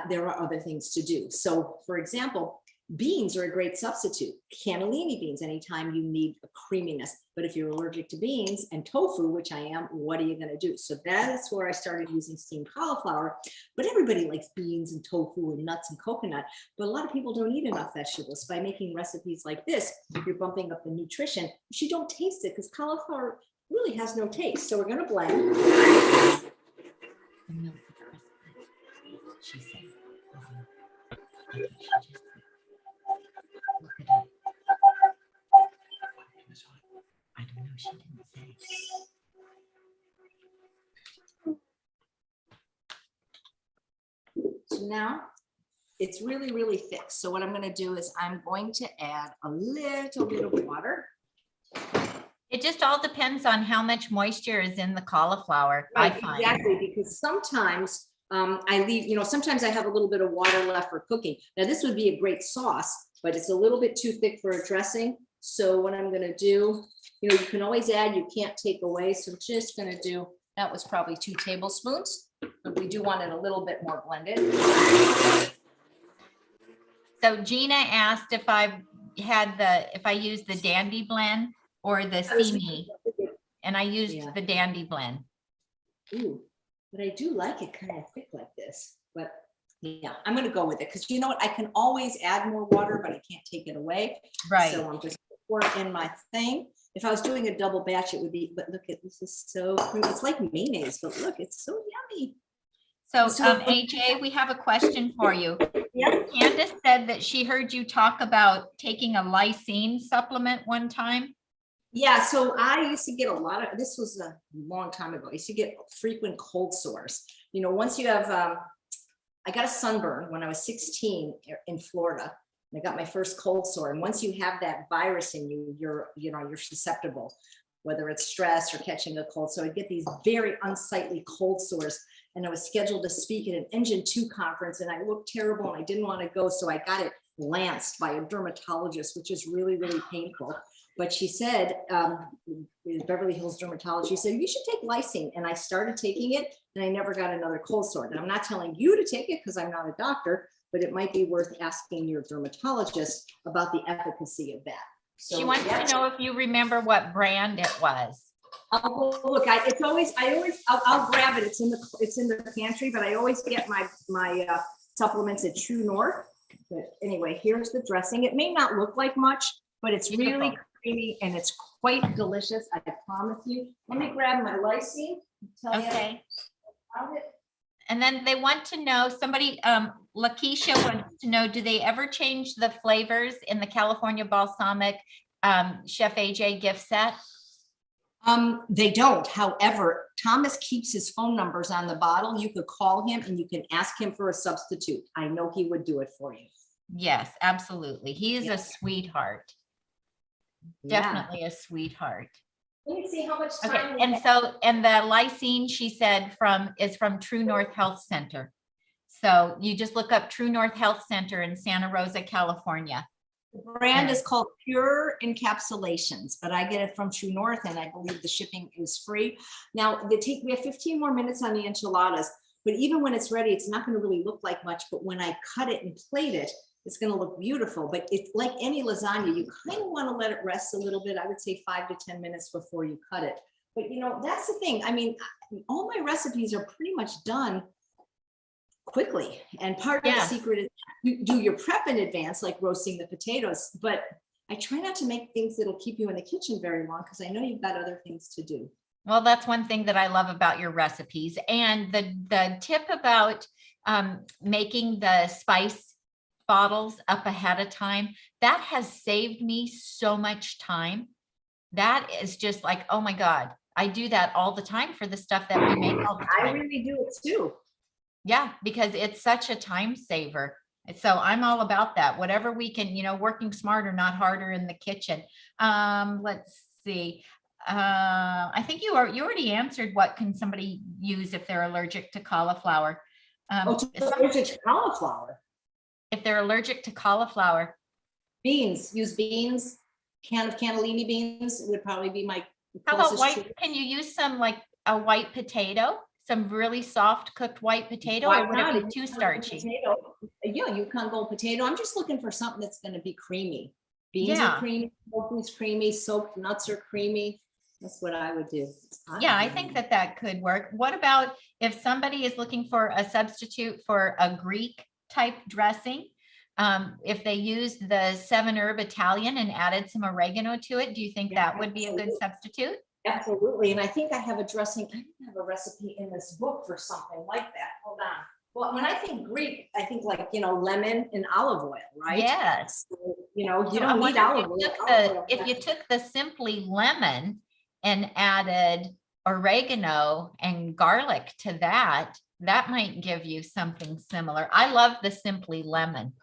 there are other things to do. So for example, beans are a great substitute. Cannellini beans, anytime you need a creaminess. But if you're allergic to beans and tofu, which I am, what are you going to do? So that is where I started using steamed cauliflower. But everybody likes beans and tofu and nuts and coconut. But a lot of people don't eat enough vegetables. By making recipes like this, you're bumping up the nutrition, but you don't taste it because cauliflower really has no taste. So we're going to blend. She said. Look it up. I don't know. She didn't say. So now it's really, really thick. So what I'm going to do is I'm going to add a little bit of water. It just all depends on how much moisture is in the cauliflower. I Right, find. exactly, because sometimes I leave, sometimes I have a little bit of water left for cooking. Now this would be a great sauce, but it's a little bit too thick for a dressing. So what I'm going to do, you can always add, you can't take away. So I'm just going to do, that was probably 2 tablespoons, but we do want it a little bit more blended. So Gina asked if I used the Dandy blend or the Simi, and I used the Dandy blend. Ooh, but I do like it kind of thick like this, but yeah, I'm going to go with it because you know what? I can always add more water, but I can't take it away. Right. So I'm just pouring in my thing. If I was doing a double batch, it would be, but look at this is so creamy. It's like mayonnaise, but look, it's so yummy. So AJ, we have a question for you. Yeah. Candace said that she heard you talk about taking a lysine supplement one time. Yeah, so I used to get a lot of, this was a long time ago, I used to get frequent cold sores. Once you have, I got a sunburn when I was 16 in Florida. And I got my first cold sore. And once you have that virus in you, you're susceptible, whether it's stress or catching a cold. So I get these very unsightly cold sores. And I was scheduled to speak at an Engine 2 conference and I looked terrible and I didn't want to go. So I got it lanced by a dermatologist, which is really, really painful. But she said, Beverly Hills dermatology said, you should take lysine. And I started taking it and I never got another cold sore. And I'm not telling you to take it because I'm not a doctor, but it might be worth asking your dermatologist about the efficacy of that. So, She wants to know if you remember what brand it was. Oh, look, I'll grab it. It's in the pantry, but I always get my supplements at True North. But anyway, here's the dressing. It may not look like much, but it's really creamy and it's quite delicious. I promise you. Let me grab my lysine. Okay. And then they want to know, somebody, Lakeisha wants to know, do they ever change the flavors in the California Balsamic Chef AJ gift set? They don't. However, Thomas keeps his phone numbers on the bottle. You could call him and you can ask him for a substitute. I know he would do it for you. Yes, absolutely. He is a sweetheart. Yeah. Definitely a sweetheart. Let me see how much time. Okay, we and have. so, and the lysine, she said, is from True North Health Center. So you just look up True North Health Center in Santa Rosa, California. The brand is called Pure Encapsulations, but I get it from True North and I believe the shipping is free. Now we have 15 more minutes on the enchiladas, but even when it's ready, it's not going to really look like much, but when I cut it and plate it, it's going to look beautiful. But it's like any lasagna, you kind of want to let it rest a little bit. I would say 5 to 10 minutes before you cut it. But that's the thing. I mean, all my recipes are pretty much done quickly. And part of the secret is you do your prep in advance, like roasting the potatoes. But I try not to make things that'll keep you in the kitchen very long because I know you've got other things to do. Well, that's one thing that I love about your recipes. And the tip about making the spice bottles up ahead of time, that has saved me so much time. That is just like, oh my God, I do that all the time for the stuff that we make all the time. I really do it too. Yeah, because it's such a time saver. So I'm all about that. Whatever we can, working smarter, not harder in the kitchen. Let's see. I think you already answered what can somebody use if they're allergic to cauliflower. Allergic to cauliflower. If they're allergic to cauliflower, Beans, use beans, can of cannellini beans would probably be my How about closest white? to- Can you use some like a white potato? Some really soft cooked white potato, Why or would not? it A be too Yukon starchy? potato. Yeah, Yukon Gold potato. I'm just looking for something that's going to be creamy. Beans Yeah. are creamy, tofu's creamy, soaked nuts are creamy. That's what I would do. Yeah, I think that that could work. What about if somebody is looking for a substitute for a Greek type dressing? If they used the 7-herb Italian and added some oregano to it, do you think Yeah, that would be a good absolutely. substitute? Absolutely. And I think I have a dressing. I have a recipe in this book for something like that. Hold on. Well, when I think Greek, I think like, lemon and olive oil, right? Yes. So, you So I don't need wonder olive oil. if you took the simply lemon and added oregano and garlic to that, that might give you something similar. I love the simply lemon.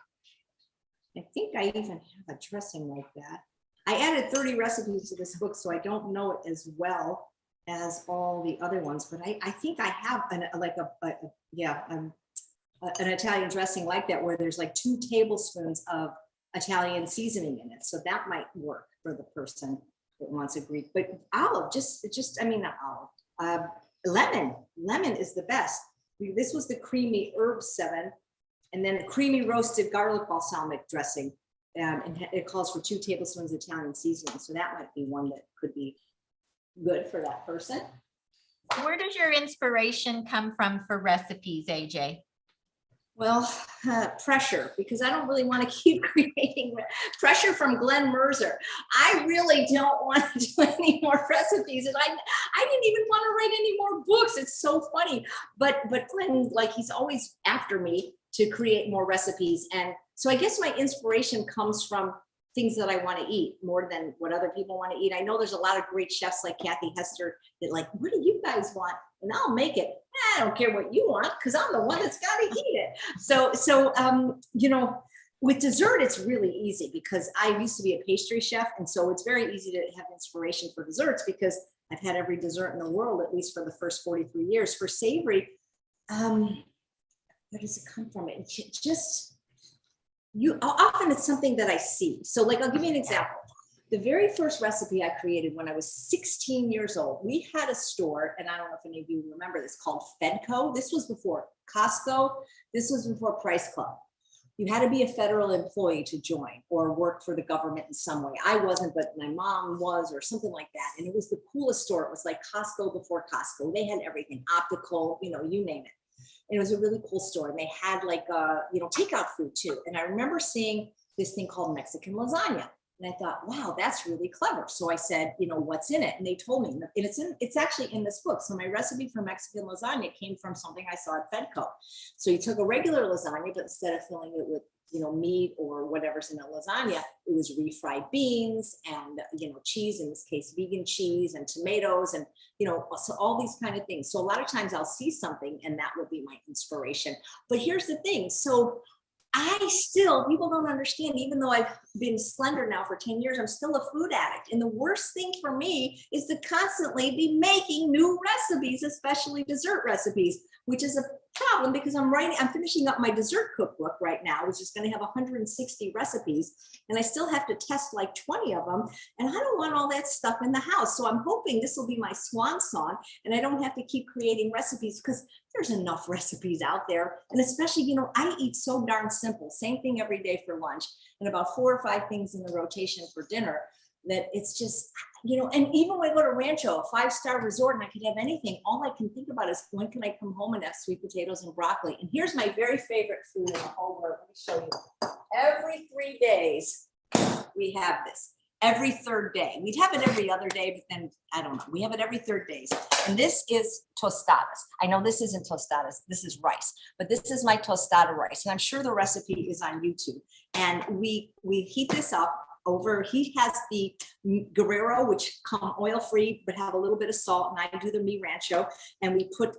I think I even have a dressing like that. I added 30 recipes to this book, so I don't know it as well as all the other ones, but I think I have an Italian dressing like that, where there's like 2 tablespoons of Italian seasoning in it. So that might work for the person that wants a Greek, but olive, not olive, lemon is the best. This was the creamy herb 7, and then a creamy roasted garlic balsamic dressing. And it calls for 2 tablespoons of Italian seasoning. So that might be one that could be good for that person. Where does your inspiration come from for recipes, AJ? Well, pressure, because I don't really want to keep creating pressure from Glen Merzer. I really don't want to do any more recipes, and I didn't even want to write any more books. It's so funny, but Glen, like, he's always after me to create more recipes, and so I guess my inspiration comes from things that I want to eat more than what other people want to eat. I know there's a lot of great chefs like Kathy Hester that like, what do you guys want? And I'll make it. I don't care what you want, because I'm the one that's got to eat it. So with dessert, it's really easy, because I used to be a pastry chef. And so it's very easy to have inspiration for desserts, because I've had every dessert in the world, at least for the first 43 years. For savory, where does it come from? Often it's something that I see. So like, I'll give you an example. The very first recipe I created when I was 16 years old, we had a store, and I don't know if any of you remember this, called Fedco. This was before Costco. This was before Price Club. You had to be a federal employee to join or work for the government in some way. I wasn't, but my mom was, or something like that. And it was the coolest store. It was like Costco before Costco. They had everything, optical, you name it. And it was a really cool store. And they had like, takeout food too. And I remember seeing this thing called Mexican lasagna. And I thought, wow, that's really clever. So I said, what's in it? And they told me, and it's actually in this book. So my recipe for Mexican lasagna came from something I saw at Fedco. So you took a regular lasagna, but instead of filling it with, meat or whatever's in a lasagna, it was refried beans and, cheese, in this case, vegan cheese and tomatoes and, so all these kind of things. So a lot of times I'll see something and that will be my inspiration. But here's the thing. So people don't understand, even though I've been slender now for 10 years, I'm still a food addict. And the worst thing for me is to constantly be making new recipes, especially dessert recipes, which is a problem because I'm finishing up my dessert cookbook right now, which is going to have 160 recipes. And I still have to test like 20 of them. And I don't want all that stuff in the house. So I'm hoping this will be my swan song and I don't have to keep creating recipes, because there's enough recipes out there. And especially, I eat so darn simple, same thing every day for lunch and about 4 or 5 things in the rotation for dinner, that it's just, and even when I go to Rancho, a 5-star resort, and I could have anything, all I can think about is when can I come home and have sweet potatoes and broccoli? And here's my very favorite food in the whole world. Let me show you. Every 3 days, we have this. Every 3rd day. We'd have it every other day, but then I don't know. We have it every 3rd days. And this is tostadas. I know this isn't tostadas. This is rice, but this is my tostada rice. And I'm sure the recipe is on YouTube. And we heat this up over. He has the Guerrero, which come oil-free, but have a little bit of salt. And I do the mi rancho. And we put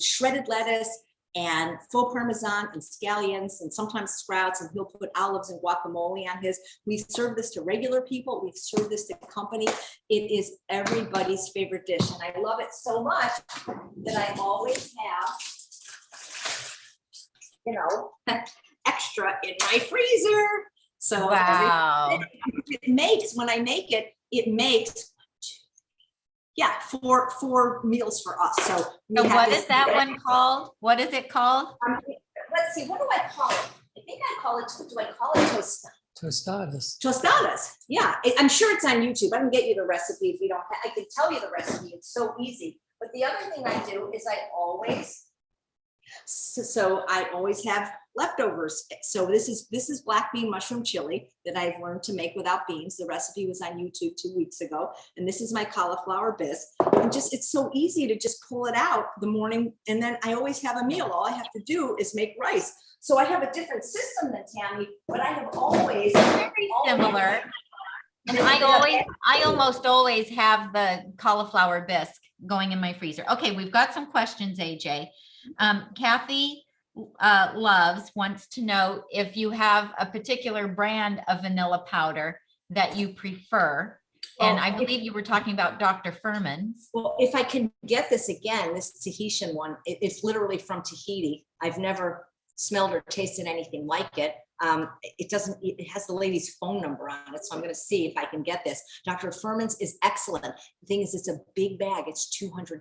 shredded lettuce and faux parmesan and scallions and sometimes sprouts, and he'll put olives and guacamole on his. We serve this to regular people. We serve this to company. It is everybody's favorite dish. And I love it so much that I always have, extra in my freezer. So Wow. it makes, when I make it, it makes, yeah, four meals for us. So we So have what this- is that one called? What is it called? Let's see, what do I call it? I think I call it, do I call it Tostadas. Tostadas. Yeah, I'm sure it's on YouTube. I can get you the recipe if you don't. I can tell you the recipe. It's so easy. But the other thing I do is I always have leftovers. So this is black bean mushroom chili that I've learned to make without beans. The recipe was on YouTube 2 weeks ago. And this is my cauliflower bisque. And it's so easy to just pull it out the morning. And then I always have a meal. All I have to do is make rice. So I have a different system than Tami, but I have always Very similar. And I almost always have the cauliflower bisque going in my freezer. Okay, we've got some questions, AJ. Kathy wants to know if you have a particular brand of vanilla powder that you prefer. And I believe you were talking about Dr. Furman's. Well, if I can get this again, this Tahitian one, it's literally from Tahiti. I've never smelled or tasted anything like it. It has the lady's phone number on it. So I'm going to see if I can get this. Dr. Furman's is excellent. The thing is, it's a big bag. It's $200.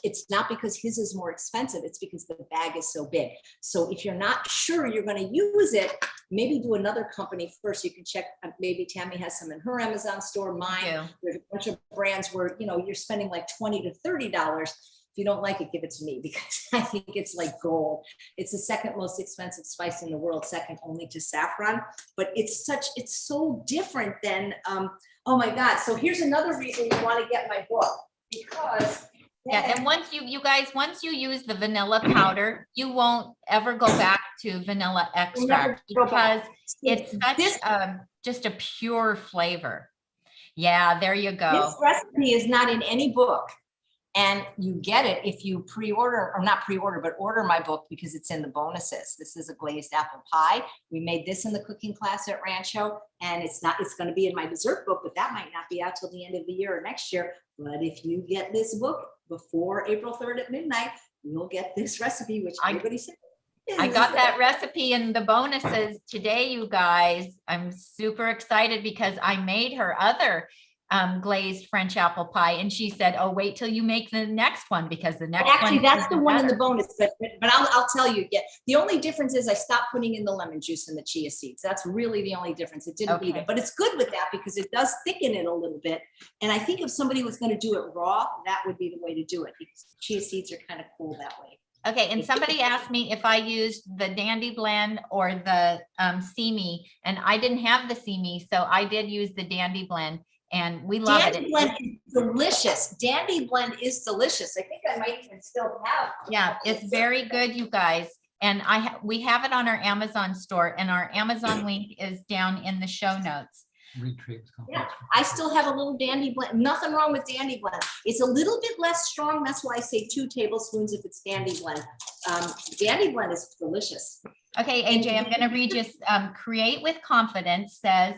It's not because his is more expensive. It's because the bag is so big. So if you're not sure you're going to use it, maybe do another company first. You can check, maybe Tami has some in her Amazon store, mine. There's a bunch of brands where, you're spending like $20 to $30. If you don't like it, give it to me, because I think it's like gold. It's the second most expensive spice in the world, second only to saffron, but it's so different than, oh my God. So here's another reason you want to get my book, because and once you use the vanilla powder, you won't ever go back to vanilla extract because it's just a pure flavor. Yeah, there you go. This recipe is not in any book. And you get it if you pre-order, or not pre-order, but order my book, because it's in the bonuses. This is a glazed apple pie. We made this in the cooking class at Rancho, and it's going to be in my dessert book, but that might not be out till the end of the year or next year. But if you get this book before April 3rd at midnight, you'll get this recipe, which everybody said. I got that recipe in the bonuses today, you guys. I'm super excited because I made her other glazed French apple pie, and she said, "Oh, wait till you make the next one, because the next actually one that's the one in the bonus." But I'll tell you, the only difference is I stopped putting in the lemon juice and the chia seeds. That's really the only difference. It didn't need it, but it's good with that because it does thicken it a little bit. And I think if somebody was going to do it raw, that would be the way to do it, because chia seeds are kind of cool that way. Okay, and somebody asked me if I used the Dandy Blend or the Simi, and I didn't have the Simi, so I did use the Dandy Blend. And we love it. Dandy Blend is delicious. Dandy Blend is delicious. I think I might even still have. Yeah, it's very good, you guys. And we have it on our Amazon store, and our Amazon link is down in the show notes. Yeah, I still have a little Dandy Blend. Nothing wrong with Dandy Blend. It's a little bit less strong. That's why I say 2 tablespoons if it's Dandy Blend. Dandy Blend is delicious. Okay, AJ, I'm going to read you. Create with Confidence says,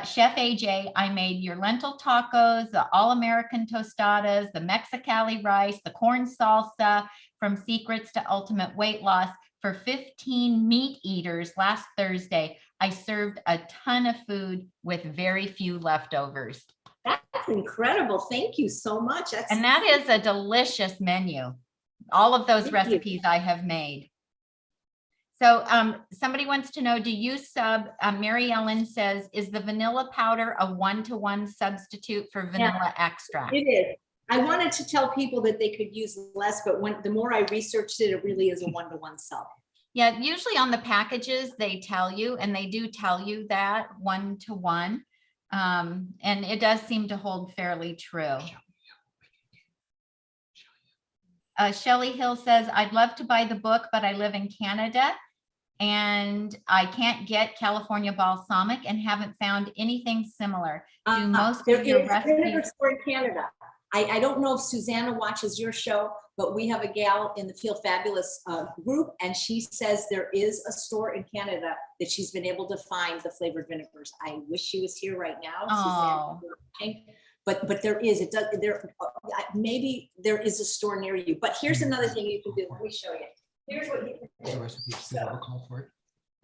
Chef AJ, I made your lentil tacos, the all-American tostadas, the Mexicali rice, the corn salsa, from secrets to ultimate weight loss for 15 meat eaters last Thursday. I served a ton of food with very few leftovers. That's incredible. Thank you so much. And that is a delicious menu. All of those recipes I have made. So somebody wants to know, do you sub, Mary Ellen says, is the vanilla powder a 1-to-1 substitute for vanilla extract? It is. I wanted to tell people that they could use less, but the more I researched it, it really is a 1-to-1 sub. Yeah, usually on the packages, they tell you, and they do tell you that 1-to-1. And it does seem to hold fairly true. Shelley Hill says, I'd love to buy the book, but I live in Canada and I can't get California balsamic and haven't found anything similar. Do most of your recipes in Canada? I don't know if Susanna watches your show, but we have a gal in the Feel Fabulous group, and she says there is a store in Canada that she's been able to find the flavored vinegars. I wish she was here right now. Susanna. But there is, maybe there is a store near you. But here's another thing you can do. Let me show you. Here's what you can do.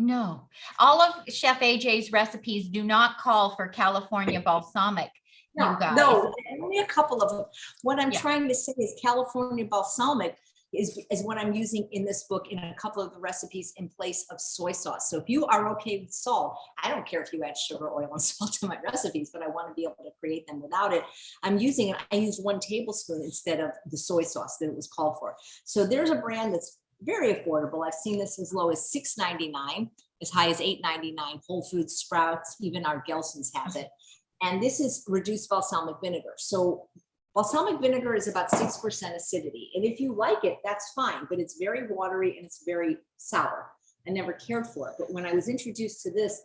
No, all of Chef AJ's recipes do not call for California balsamic, you guys. No, only a couple of them. What I'm Yeah. trying to say is California balsamic is what I'm using in this book in a couple of the recipes in place of soy sauce. So if you are okay with salt, I don't care if you add sugar, oil, and salt to my recipes, but I want to be able to create them without it. I use 1 tablespoon instead of the soy sauce that it was called for. So there's a brand that's very affordable. I've seen this as low as $6.99, as high as $8.99. Whole Foods, Sprouts, even our Gelson's has it. And this is reduced balsamic vinegar. So balsamic vinegar is about 6% acidity. And if you like it, that's fine, but it's very watery and it's very sour. I never cared for it. But when I was introduced to this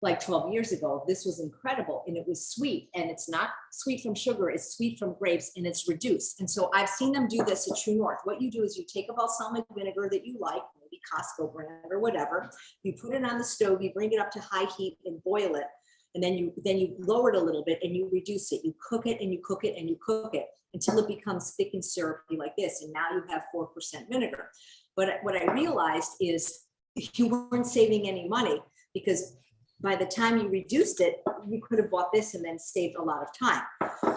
like 12 years ago, this was incredible and it was sweet, and it's not sweet from sugar, it's sweet from grapes, and it's reduced. And so I've seen them do this at True North. What you do is you take a balsamic vinegar that you like, maybe Costco brand or whatever, you put it on the stove, you bring it up to high heat and boil it. And then you lower it a little bit and you reduce it. You cook it and you cook it and you cook it until it becomes thick and syrupy like this. And now you have 4% vinegar. But what I realized is you weren't saving any money, because by the time you reduced it, you could have bought this and then saved a lot of time.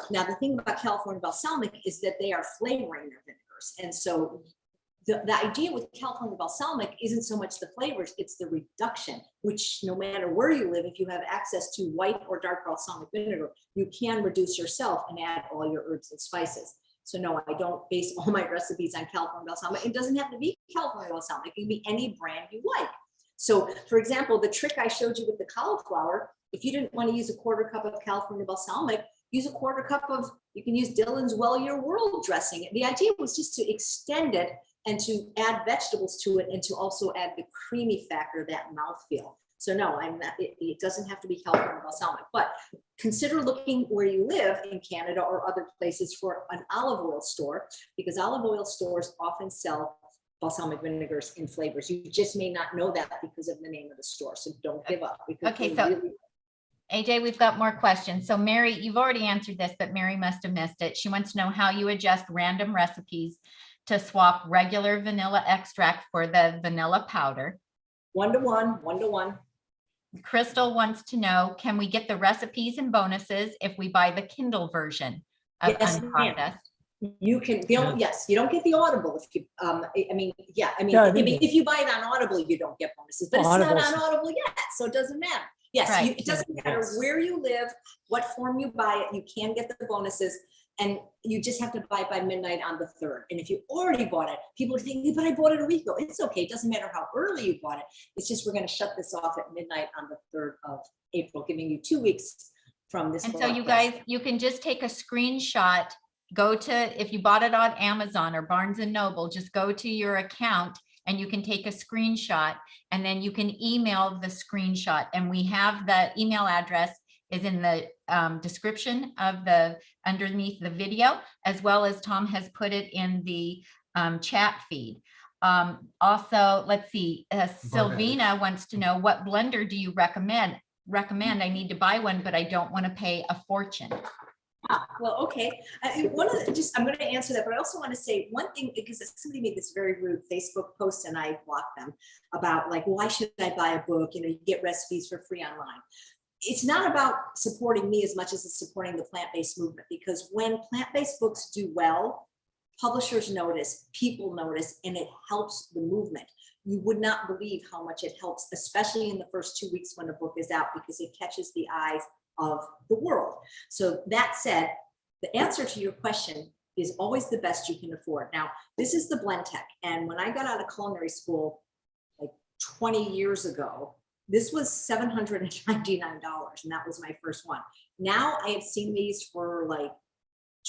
Now, the thing about California balsamic is that they are flavoring their vinegars. And so the idea with California balsamic isn't so much the flavors, it's the reduction, which no matter where you live, if you have access to white or dark balsamic vinegar, you can reduce yourself and add all your herbs and spices. So no, I don't base all my recipes on California balsamic. It doesn't have to be California balsamic. It can be any brand you like. So for example, the trick I showed you with the cauliflower, if you didn't want to use a 1/4 cup of California balsamic, use a 1/4 cup of, you can use Dillon's Well Your World dressing. The idea was just to extend it and to add vegetables to it, and to also add the creamy factor, that mouthfeel. So no, it doesn't have to be California balsamic, but consider looking where you live in Canada or other places for an olive oil store, because olive oil stores often sell balsamic vinegars in flavors. You just may not know that because of the name of the store. So don't give up. Okay, so AJ, we've got more questions. So Mary, you've already answered this, but Mary must have missed it. She wants to know how you adjust random recipes to swap regular vanilla extract for the vanilla powder. 1-to-1. Crystal wants to know, can we get the recipes and bonuses if we buy the Kindle version of Yes, Unprocessed? You can, yes, you don't get the Audible if you, if you buy it on Audible, you don't get bonuses, but it's not on Audible yet, so it doesn't matter. Yes, Right. It doesn't matter where you live, what form you buy it, you can get the bonuses, and you just have to buy it by midnight on the 3rd. And if you already bought it, people are thinking, but I bought it a week ago. It's okay. It doesn't matter how early you bought it. It's just, we're going to shut this off at midnight on the 3rd of April, giving you 2 weeks from this. And so you guys, you can just take a screenshot, go to, if you bought it on Amazon or Barnes and Noble, just go to your account and you can take a screenshot, and then you can email the screenshot. And we have the email address is in the description of underneath the video, as well as Tom has put it in the chat feed. Also, let's see, Sylvina wants to know, what blender do you recommend? I need to buy one, but I don't want to pay a fortune. Well, okay. I'm going to answer that, but I also want to say one thing, because somebody made this very rude Facebook post and I blocked them about, like, why should I buy a book? You get recipes for free online. It's not about supporting me as much as it's supporting the plant-based movement, because when plant-based books do well, publishers notice, people notice, and it helps the movement. You would not believe how much it helps, especially in the first 2 weeks when a book is out, because it catches the eyes of the world. So that said, the answer to your question is always the best you can afford. Now, this is the Blend Tech. And when I got out of culinary school, like 20 years ago, this was $799, and that was my first one. Now I have seen these for like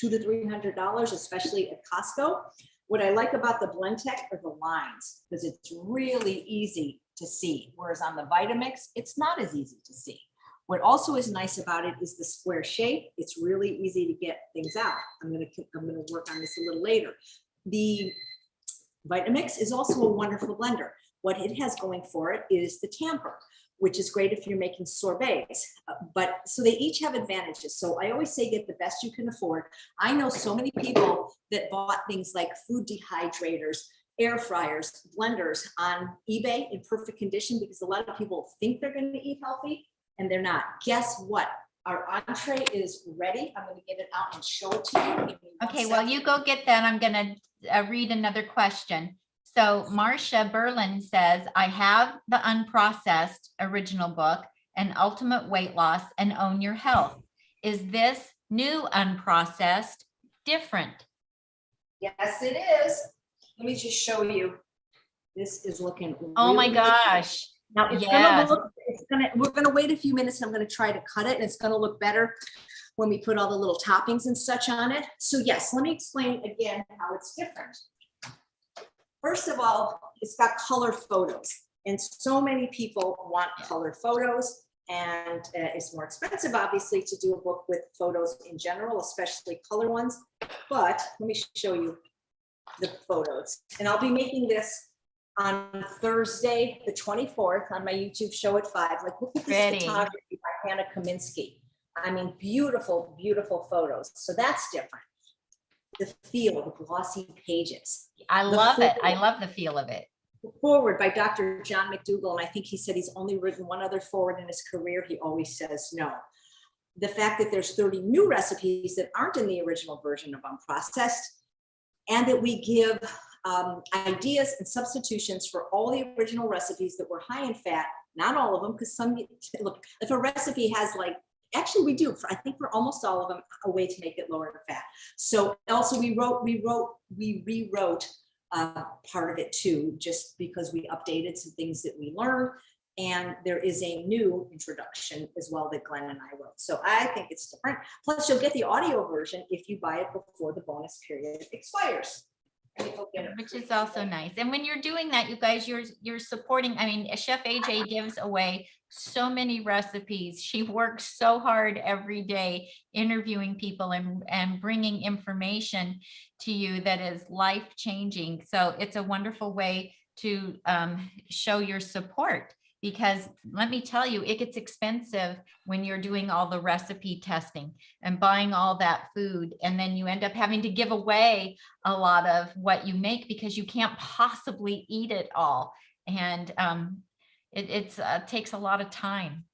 $200 to $300, especially at Costco. What I like about the Blend Tech are the lines, because it's really easy to see. Whereas on the Vitamix, it's not as easy to see. What also is nice about it is the square shape. It's really easy to get things out. I'm gonna work on this a little later. The Vitamix is also a wonderful blender. What it has going for it is the tamper, which is great if you're making sorbets. But so they each have advantages. So I always say, get the best you can afford. I know so many people that bought things like food dehydrators air fryers, blenders on eBay in perfect condition, because a lot of people think they're going to eat healthy and they're not. Guess what? Our entree is ready. I'm going to get it out and show it to you. Give me one Okay, well, second. you go get that. I'm going to read another question. So Marcia Berlin says, I have the Unprocessed original book and Ultimate Weight Loss and Own Your Health. Is this new Unprocessed different? Yes, it is. Let me just show you. This is looking. Oh my really gosh. Now it's Yes. gonna look, we're gonna wait a few minutes. I'm gonna try to cut it and it's gonna look better when we put all the little toppings and such on it. So yes, let me explain again how it's different. First of all, it's got color photos, and so many people want color photos, and it's more expensive, obviously, to do a book with photos in general, especially color ones. But let me show you the photos, and I'll be making this on Thursday, the 24th, on my YouTube show at 5. Like, look at this Pretty. photography by Hannah Kaminski. I mean, beautiful, beautiful photos. So that's different. The feel, the glossy pages. I The love it. I forward. love the feel of it. The forward by Dr. John McDougall, and I think he said he's only written one other forward in his career. He always says no. The fact that there's 30 new recipes that aren't in the original version of Unprocessed, and that we give ideas and substitutions for all the original recipes that were high in fat, not all of them, because some, look, if a recipe has like, actually we do, I think for almost all of them, a way to make it lower in fat. So also we rewrote part of it too, just because we updated some things that we learned. And there is a new introduction as well that Glen and I wrote. So I think it's different. Plus you'll get the audio version if you buy it before the bonus period expires. Which is also nice. And when you're doing that, you guys, you're supporting, I mean, Chef AJ gives away so many recipes. She works so hard every day interviewing people and bringing information to you that is life-changing. So it's a wonderful way to show your support. Because let me tell you, it gets expensive when you're doing all the recipe testing and buying all that food. And then you end up having to give away a lot of what you make because you can't possibly eat it all. And it takes a lot of time.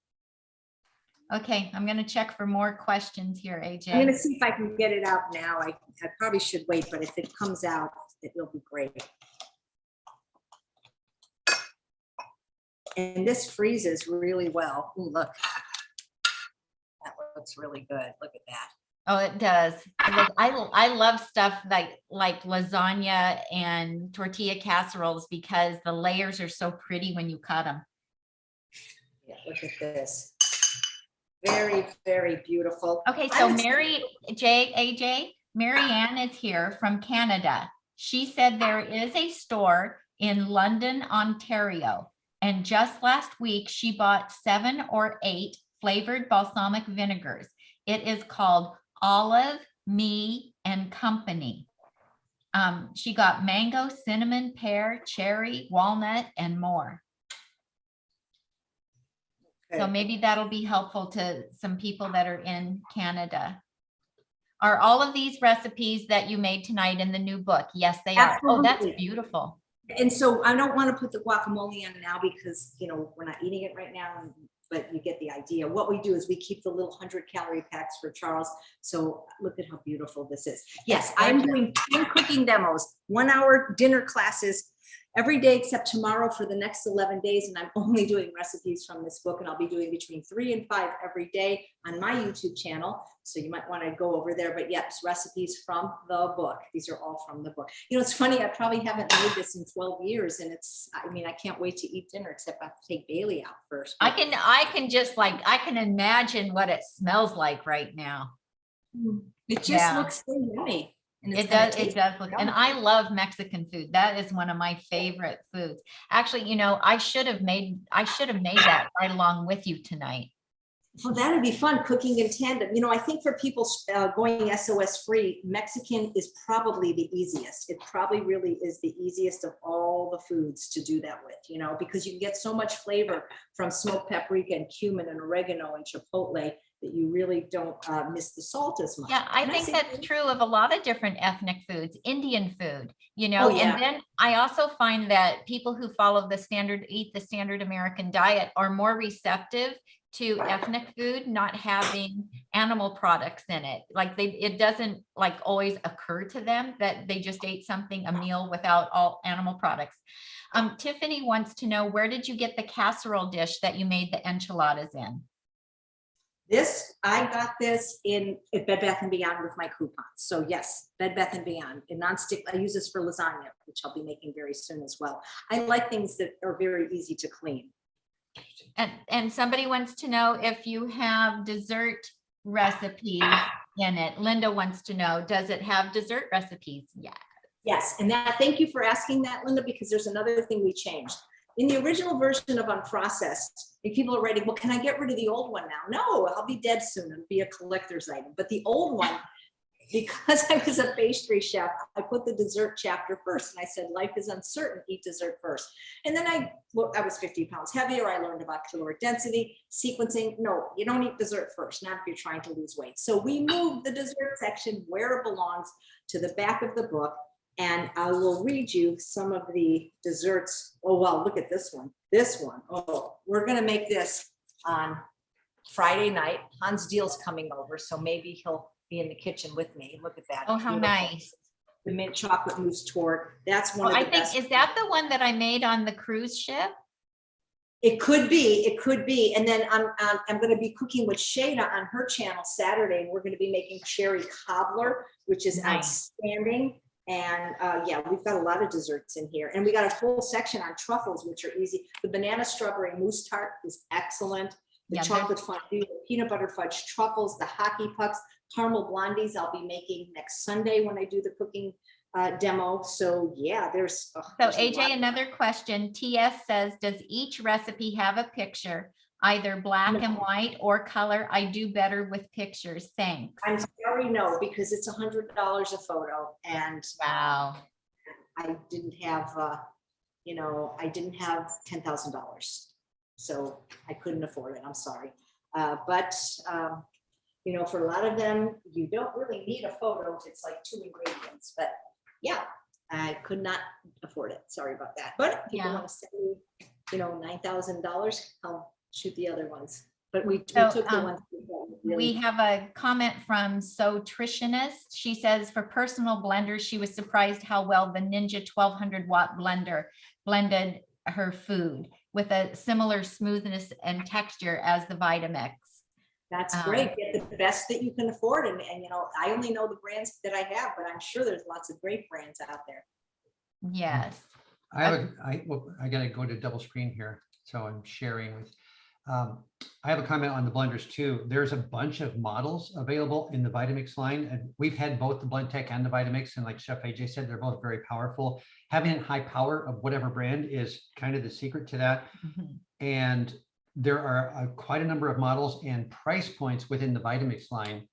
Okay, I'm going to check for more questions here, AJ. I'm going to see if I can get it out now. I probably should wait, but if it comes out, it will be great. And this freezes really well. Ooh, look. That looks really good. Look at that. Oh, it does. Look, I love stuff like lasagna and tortilla casseroles because the layers are so pretty when you cut them. Yeah, look at this. Very, very beautiful. Okay, so Marianne is here from Canada. She said there is a store in London, Ontario. And just last week, she bought 7 or 8 flavored balsamic vinegars. It is called Olive, Me, and Company. She got mango, cinnamon, pear, cherry, walnut, and more. So maybe that'll be helpful to some people that are in Canada. Are all of these recipes that you made tonight in the new book? Yes, they are. Oh, that's beautiful. And so I don't want to put the guacamole on now because, you know, we're not eating it right now, but you get the idea. What we do is we keep the little 100-calorie packs for Charles. So look at how beautiful this is. Yes, I'm doing 10 cooking demos, 1-hour dinner classes every day except tomorrow for the next 11 days. And I'm only doing recipes from this book, and I'll be doing between 3 and 5 every day on my YouTube channel. So you might want to go over there, but yes, recipes from the book. These are all from the book. You know, it's funny, I probably haven't made this in 12 years, and I mean, I can't wait to eat dinner, except I have to take Bailey out first. I can imagine what it smells like right now. It just looks so yummy. And It does look, and I love Mexican food. That is one of my favorite foods. Actually, you know, I should have made that right along with you tonight. Well, that would be fun, cooking in tandem. You know, I think for people going SOS free, Mexican is probably the easiest. It probably really is the easiest of all the foods to do that with, you know, because you can get so much flavor from smoked paprika and cumin and oregano and chipotle. that you really don't miss the salt as much. Yeah, I And think say- that's true of a lot of different ethnic foods, Indian food, you know, Oh, yeah. and then I also find that people who follow eat the standard American diet are more receptive to ethnic food not having animal products in it. Like it doesn't like always occur to them that they just ate a meal without all animal products. Tiffany wants to know, where did you get the casserole dish that you made the enchiladas in? I got this at Bed Bath & Beyond with my coupons. So yes, Bed Bath & Beyond, and nonstick. I use this for lasagna, which I'll be making very soon as well. I like things that are very easy to clean. And somebody wants to know if you have dessert recipes in it. Linda wants to know, does it have dessert recipes? Yeah. Yes, and thank you for asking that, Linda, because there's another thing we changed. In the original version of Unprocessed, if people are writing, well, can I get rid of the old one now? No, I'll be dead soon. It'll be a collector's item. But the old one, because I was a pastry chef, I put the dessert chapter first. And I said, life is uncertain, eat dessert first. And then I was 50 pounds heavier. I learned about caloric density, sequencing. No, you don't eat dessert first, not if you're trying to lose weight. So we moved the dessert section where it belongs to the back of the book. And I will read you some of the desserts. Oh, well, look at this one. This one. Oh, we're going to make this on Friday night. Hans Deal's coming over, so maybe he'll be in the kitchen with me. Look at that. Oh, how Beautiful. nice. The mint chocolate mousse tort. That's one of I the think, best. is that the one that I made on the cruise ship? It could be. It could be. And then I'm going to be cooking with Shada on her channel Saturday, and we're going to be making cherry cobbler, which is Nice. outstanding. And yeah, we've got a lot of desserts in here, and we got a whole section on truffles, which are easy. The banana strawberry mousse tart is excellent. The Yeah, chocolate fondue, the peanut butter fudge truffles, the hockey pucks, caramel blondies I'll be making next Sunday when I do the cooking demo. So yeah, there's So there's a AJ, lot. another question. TS says, does each recipe have a picture, either black and white or color? I do better with pictures. Thanks. I'm sorry, no, because it's $100 a photo, and Wow. I didn't have, I didn't have $10,000, so I couldn't afford it. I'm sorry, but for a lot of them, you don't really need a photo. It's like 2 ingredients, but yeah, I could not afford it. Sorry about that. But if people want to send me, $9,000, I'll shoot the other ones. But we took the ones. We have a comment from Sotritionist. She says, for personal blenders, she was surprised how well the Ninja 1200 watt blender blended her food with a similar smoothness and texture as the Vitamix. That's great. Get the best that you can afford. And I only know the brands that I have, but I'm sure there's lots of great brands out there. Yes. I gotta go to double screen here. So I'm sharing with, I have a comment on the blenders too. There's a bunch of models available in the Vitamix line, and we've had both the BlendTech and the Vitamix, and like Chef AJ said, they're both very powerful. Having high power of whatever brand is kind of the secret to that. Mhm. And there are quite a number of models and price points within the Vitamix line.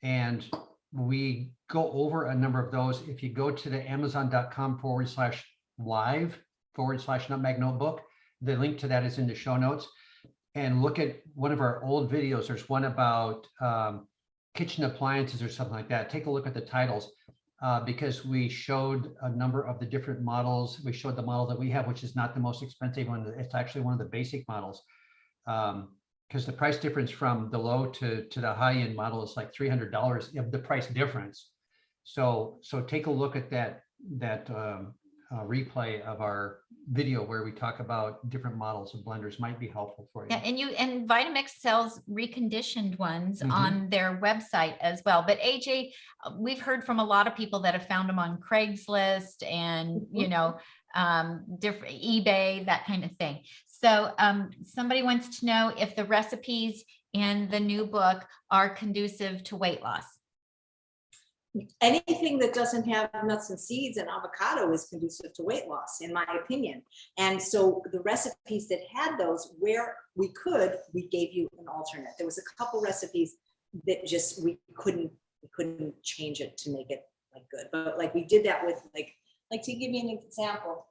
And we go over a number of those. If you go to the amazon.com/live/nutmeg notebook, the link to that is in the show notes. And look at one of our old videos. There's one about kitchen appliances or something like that. Take a look at the titles because we showed a number of the different models. We showed the model that we have, which is not the most expensive one. It's actually one of the basic models because the price difference from the low to the high end model is like $300 of the price difference. So take a look at that replay of our video where we talk about different models of blenders. Might be helpful for you. Yeah, and Vitamix sells reconditioned ones on their website as well. But AJ, we've heard from a lot of people that have found them on Craigslist and different eBay, that kind of thing. So somebody wants to know if the recipes in the new book are conducive to weight loss. Anything that doesn't have nuts and seeds and avocado is conducive to weight loss, in my opinion. And so the recipes that had those, where we gave you an alternate. There was a couple recipes that just we couldn't change it to make it like good. But like we did that with like to give you an example.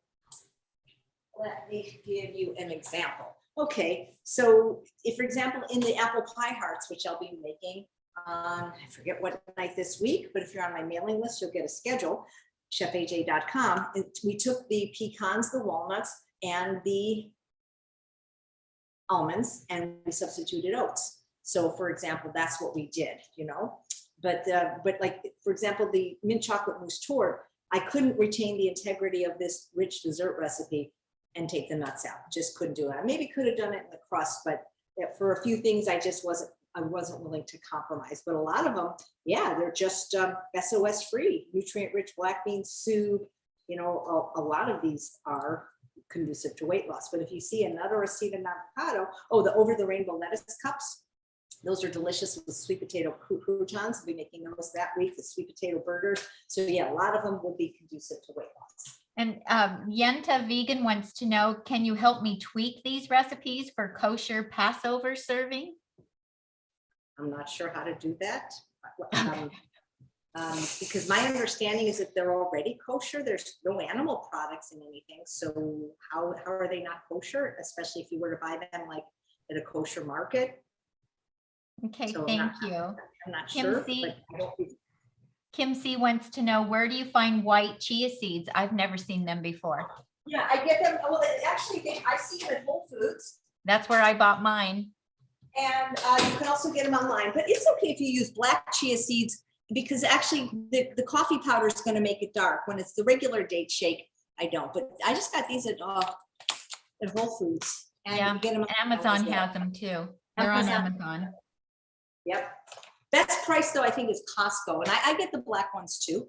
Let me give you an example. Okay, so if, for example, in the apple pie hearts, which I'll be making on, I forget what night this week, but if you're on my mailing list, you'll get a schedule, chefaj.com. We took the pecans, the walnuts, and the almonds, and we substituted oats. So for example, that's what we did, you know, but like, for example, the mint chocolate mousse tour, I couldn't retain the integrity of this rich dessert recipe and take the nuts out. Just couldn't do it. I maybe could have done it in the crust, but for a few things, I wasn't willing to compromise. But a lot of them, yeah, they're just SOS free, nutrient rich black bean soup. You know, a lot of these are conducive to weight loss. But if you see a nut or a seed and avocado, oh, the over the rainbow lettuce cups, those are delicious with sweet potato croutons. We'll be making those that week, the sweet potato burgers. So yeah, a lot of them will be conducive to weight loss. And Yenta Vegan wants to know, can you help me tweak these recipes for kosher Passover serving? I'm not sure how to do that. Because my understanding is that they're already kosher. There's no animal products in anything. So how are they not kosher, especially if you were to buy them like at a kosher market? Okay, So thank you. I'm not Kim sure. C. But I don't think, Kim C wants to know, where do you find white chia seeds? I've never seen them before. Yeah, I get them. Well, actually, I see them at Whole Foods. That's where I bought mine. and you can also get them online, but it's okay if you use black chia seeds, because actually the coffee powder is going to make it dark. When it's the regular date shake, I don't, but I just got these at Whole Foods. And Yeah, you get them on Amazon well. has them too. They're on Amazon. Yep. Best price though, I think, is Costco, and I get the black ones too.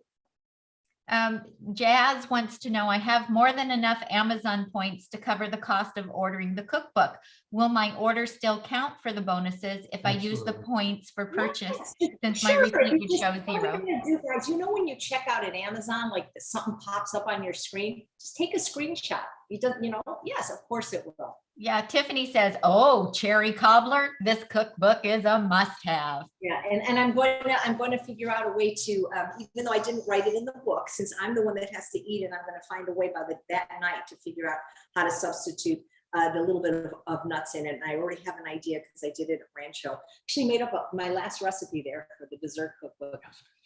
Jazz wants to know, I have more than enough Amazon points to cover the cost of ordering the cookbook. Will my order still count for the bonuses if I use the Absolutely. points for purchase, Yes, since my sure. receipt would Just show what zero? I'm gonna do, guys, you know, when you check out at Amazon, like something pops up on your screen, just take a screenshot. It doesn't, you know, yes, of course it will. Yeah, Tiffany says, oh, cherry cobbler, this cookbook is a must-have. Yeah, and I'm going to figure out a way to, even though I didn't write it in the book, since I'm the one that has to eat it, I'm going to find a way by that night to figure out how to substitute the little bit of nuts in it. And I already have an idea because I did it at Rancho. Actually made up my last recipe there for the dessert cookbook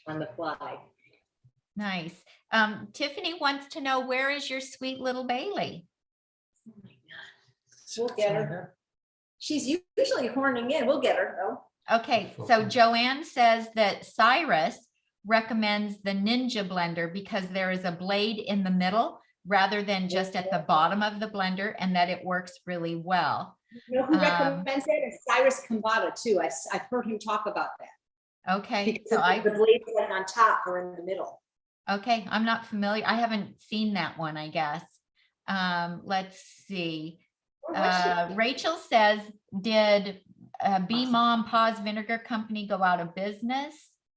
on the fly. Nice. Tiffany wants to know, where is your sweet little Bailey? Oh my God. We'll get her. She's usually horning in. We'll get her though. Okay, so Joanne says that Cyrus recommends the Ninja blender because there is a blade in the middle rather than just at the bottom of the blender, and that it works really well. You know who recommends that? And Cyrus Kambata too. I've heard him talk about that. Okay, Because so the blades like on top or in the middle. okay, I'm not familiar. I haven't seen that one, I guess. Let's see. Rachel says, did Bee Mom Pa's Vinegar Company go out of business?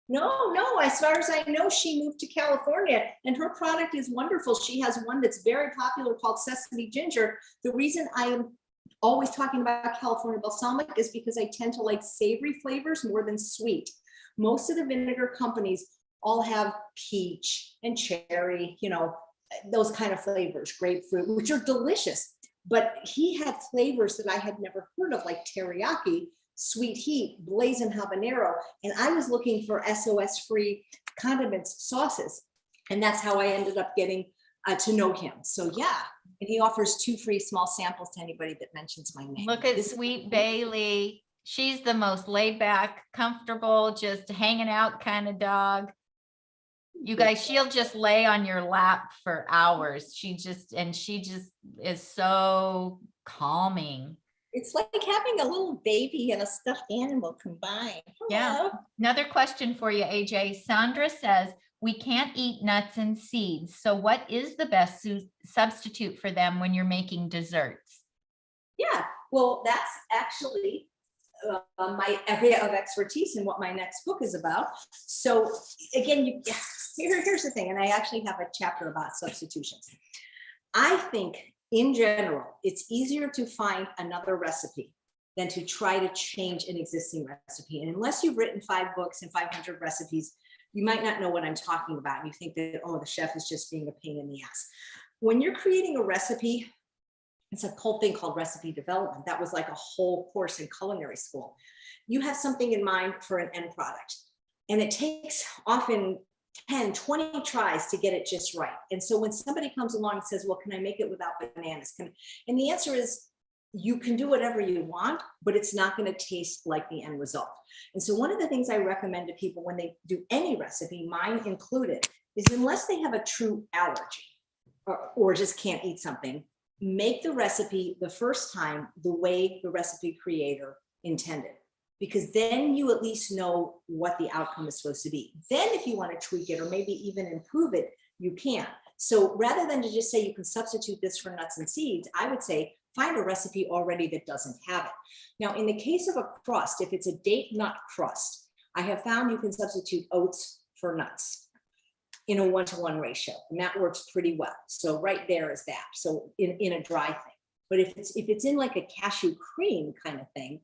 No, as far as I know, she moved to California and her product is wonderful. She has one that's very popular called Sesame Ginger. The reason I am always talking about California balsamic is because I tend to like savory flavors more than sweet. Most of the vinegar companies all have peach and cherry, you know, those kind of flavors, grapefruit, which are delicious. But he had flavors that I had never heard of, like teriyaki, sweet heat, blazing habanero. And I was looking for SOS-free condiments, sauces. And that's how I ended up getting to know him. So yeah, and he offers 2 free small samples to anybody that mentions my name. Look at Sweet Bailey. She's the most laid back, comfortable, just hanging out kind of dog. You guys, she'll just lay on your lap for hours. She just is so calming. It's like having a little baby and a stuffed animal combined. Yeah. Hello. Another question for you, AJ. Sandra says, we can't eat nuts and seeds. So what is the best substitute for them when you're making desserts? Yeah, well, that's actually my area of expertise and what my next book is about. So again, here's the thing, and I actually have a chapter about substitutions. I think in general, it's easier to find another recipe than to try to change an existing recipe. And unless you've written 5 books and 500 recipes, you might not know what I'm talking about. And you think that, oh, the chef is just being a pain in the ass. When you're creating a recipe, It's a whole thing called recipe development. That was like a whole course in culinary school. You have something in mind for an end product, and it takes often 10, 20 tries to get it just right. And so when somebody comes along and says, well, can I make it without bananas? And the answer is, you can do whatever you want, but it's not going to taste like the end result. And so one of the things I recommend to people when they do any recipe, mine included, is unless they have a true allergy or just can't eat something, make the recipe the first time the way the recipe creator intended, because then you at least know what the outcome is supposed to be. Then if you want to tweak it or maybe even improve it, you can. So rather than to just say you can substitute this for nuts and seeds, I would say find a recipe already that doesn't have it. Now, in the case of a crust, if it's a date nut crust, I have found you can substitute oats for nuts in a 1-to-1 ratio, and that works pretty well. So right there is that. So in a dry thing. But if it's in like a cashew cream kind of thing,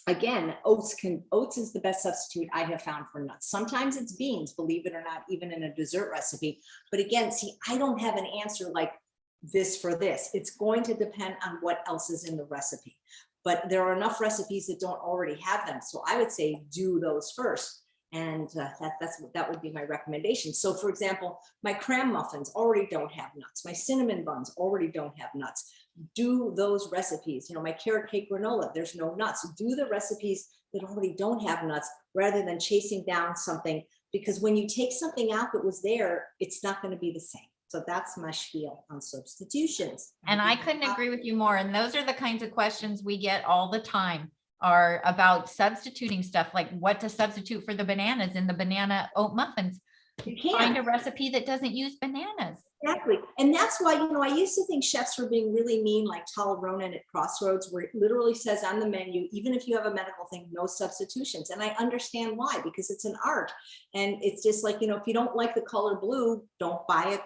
again, oats is the best substitute I have found for nuts. Sometimes it's beans, believe it or not, even in a dessert recipe. But again, see, I don't have an answer like this for this. It's going to depend on what else is in the recipe. But there are enough recipes that don't already have them. So I would say do those first. And that would be my recommendation. So for example, my cram muffins already don't have nuts. My cinnamon buns already don't have nuts. Do those recipes. You know, my carrot cake granola, there's no nuts. Do the recipes that already don't have nuts rather than chasing down something, because when you take something out that was there, it's not going to be the same. So that's my spiel on substitutions. And I couldn't agree with you more. And those are the kinds of questions we get all the time, are about substituting stuff, like what to substitute for the bananas in the banana oat muffins. You can't find a recipe that doesn't use bananas. Exactly. And that's why, you know, I used to think chefs were being really mean, like Tal Ronan at Crossroads, where it literally says on the menu, even if you have a medical thing, no substitutions. And I understand why, because it's an art. And it's just like, you know, if you don't like the color blue, don't buy a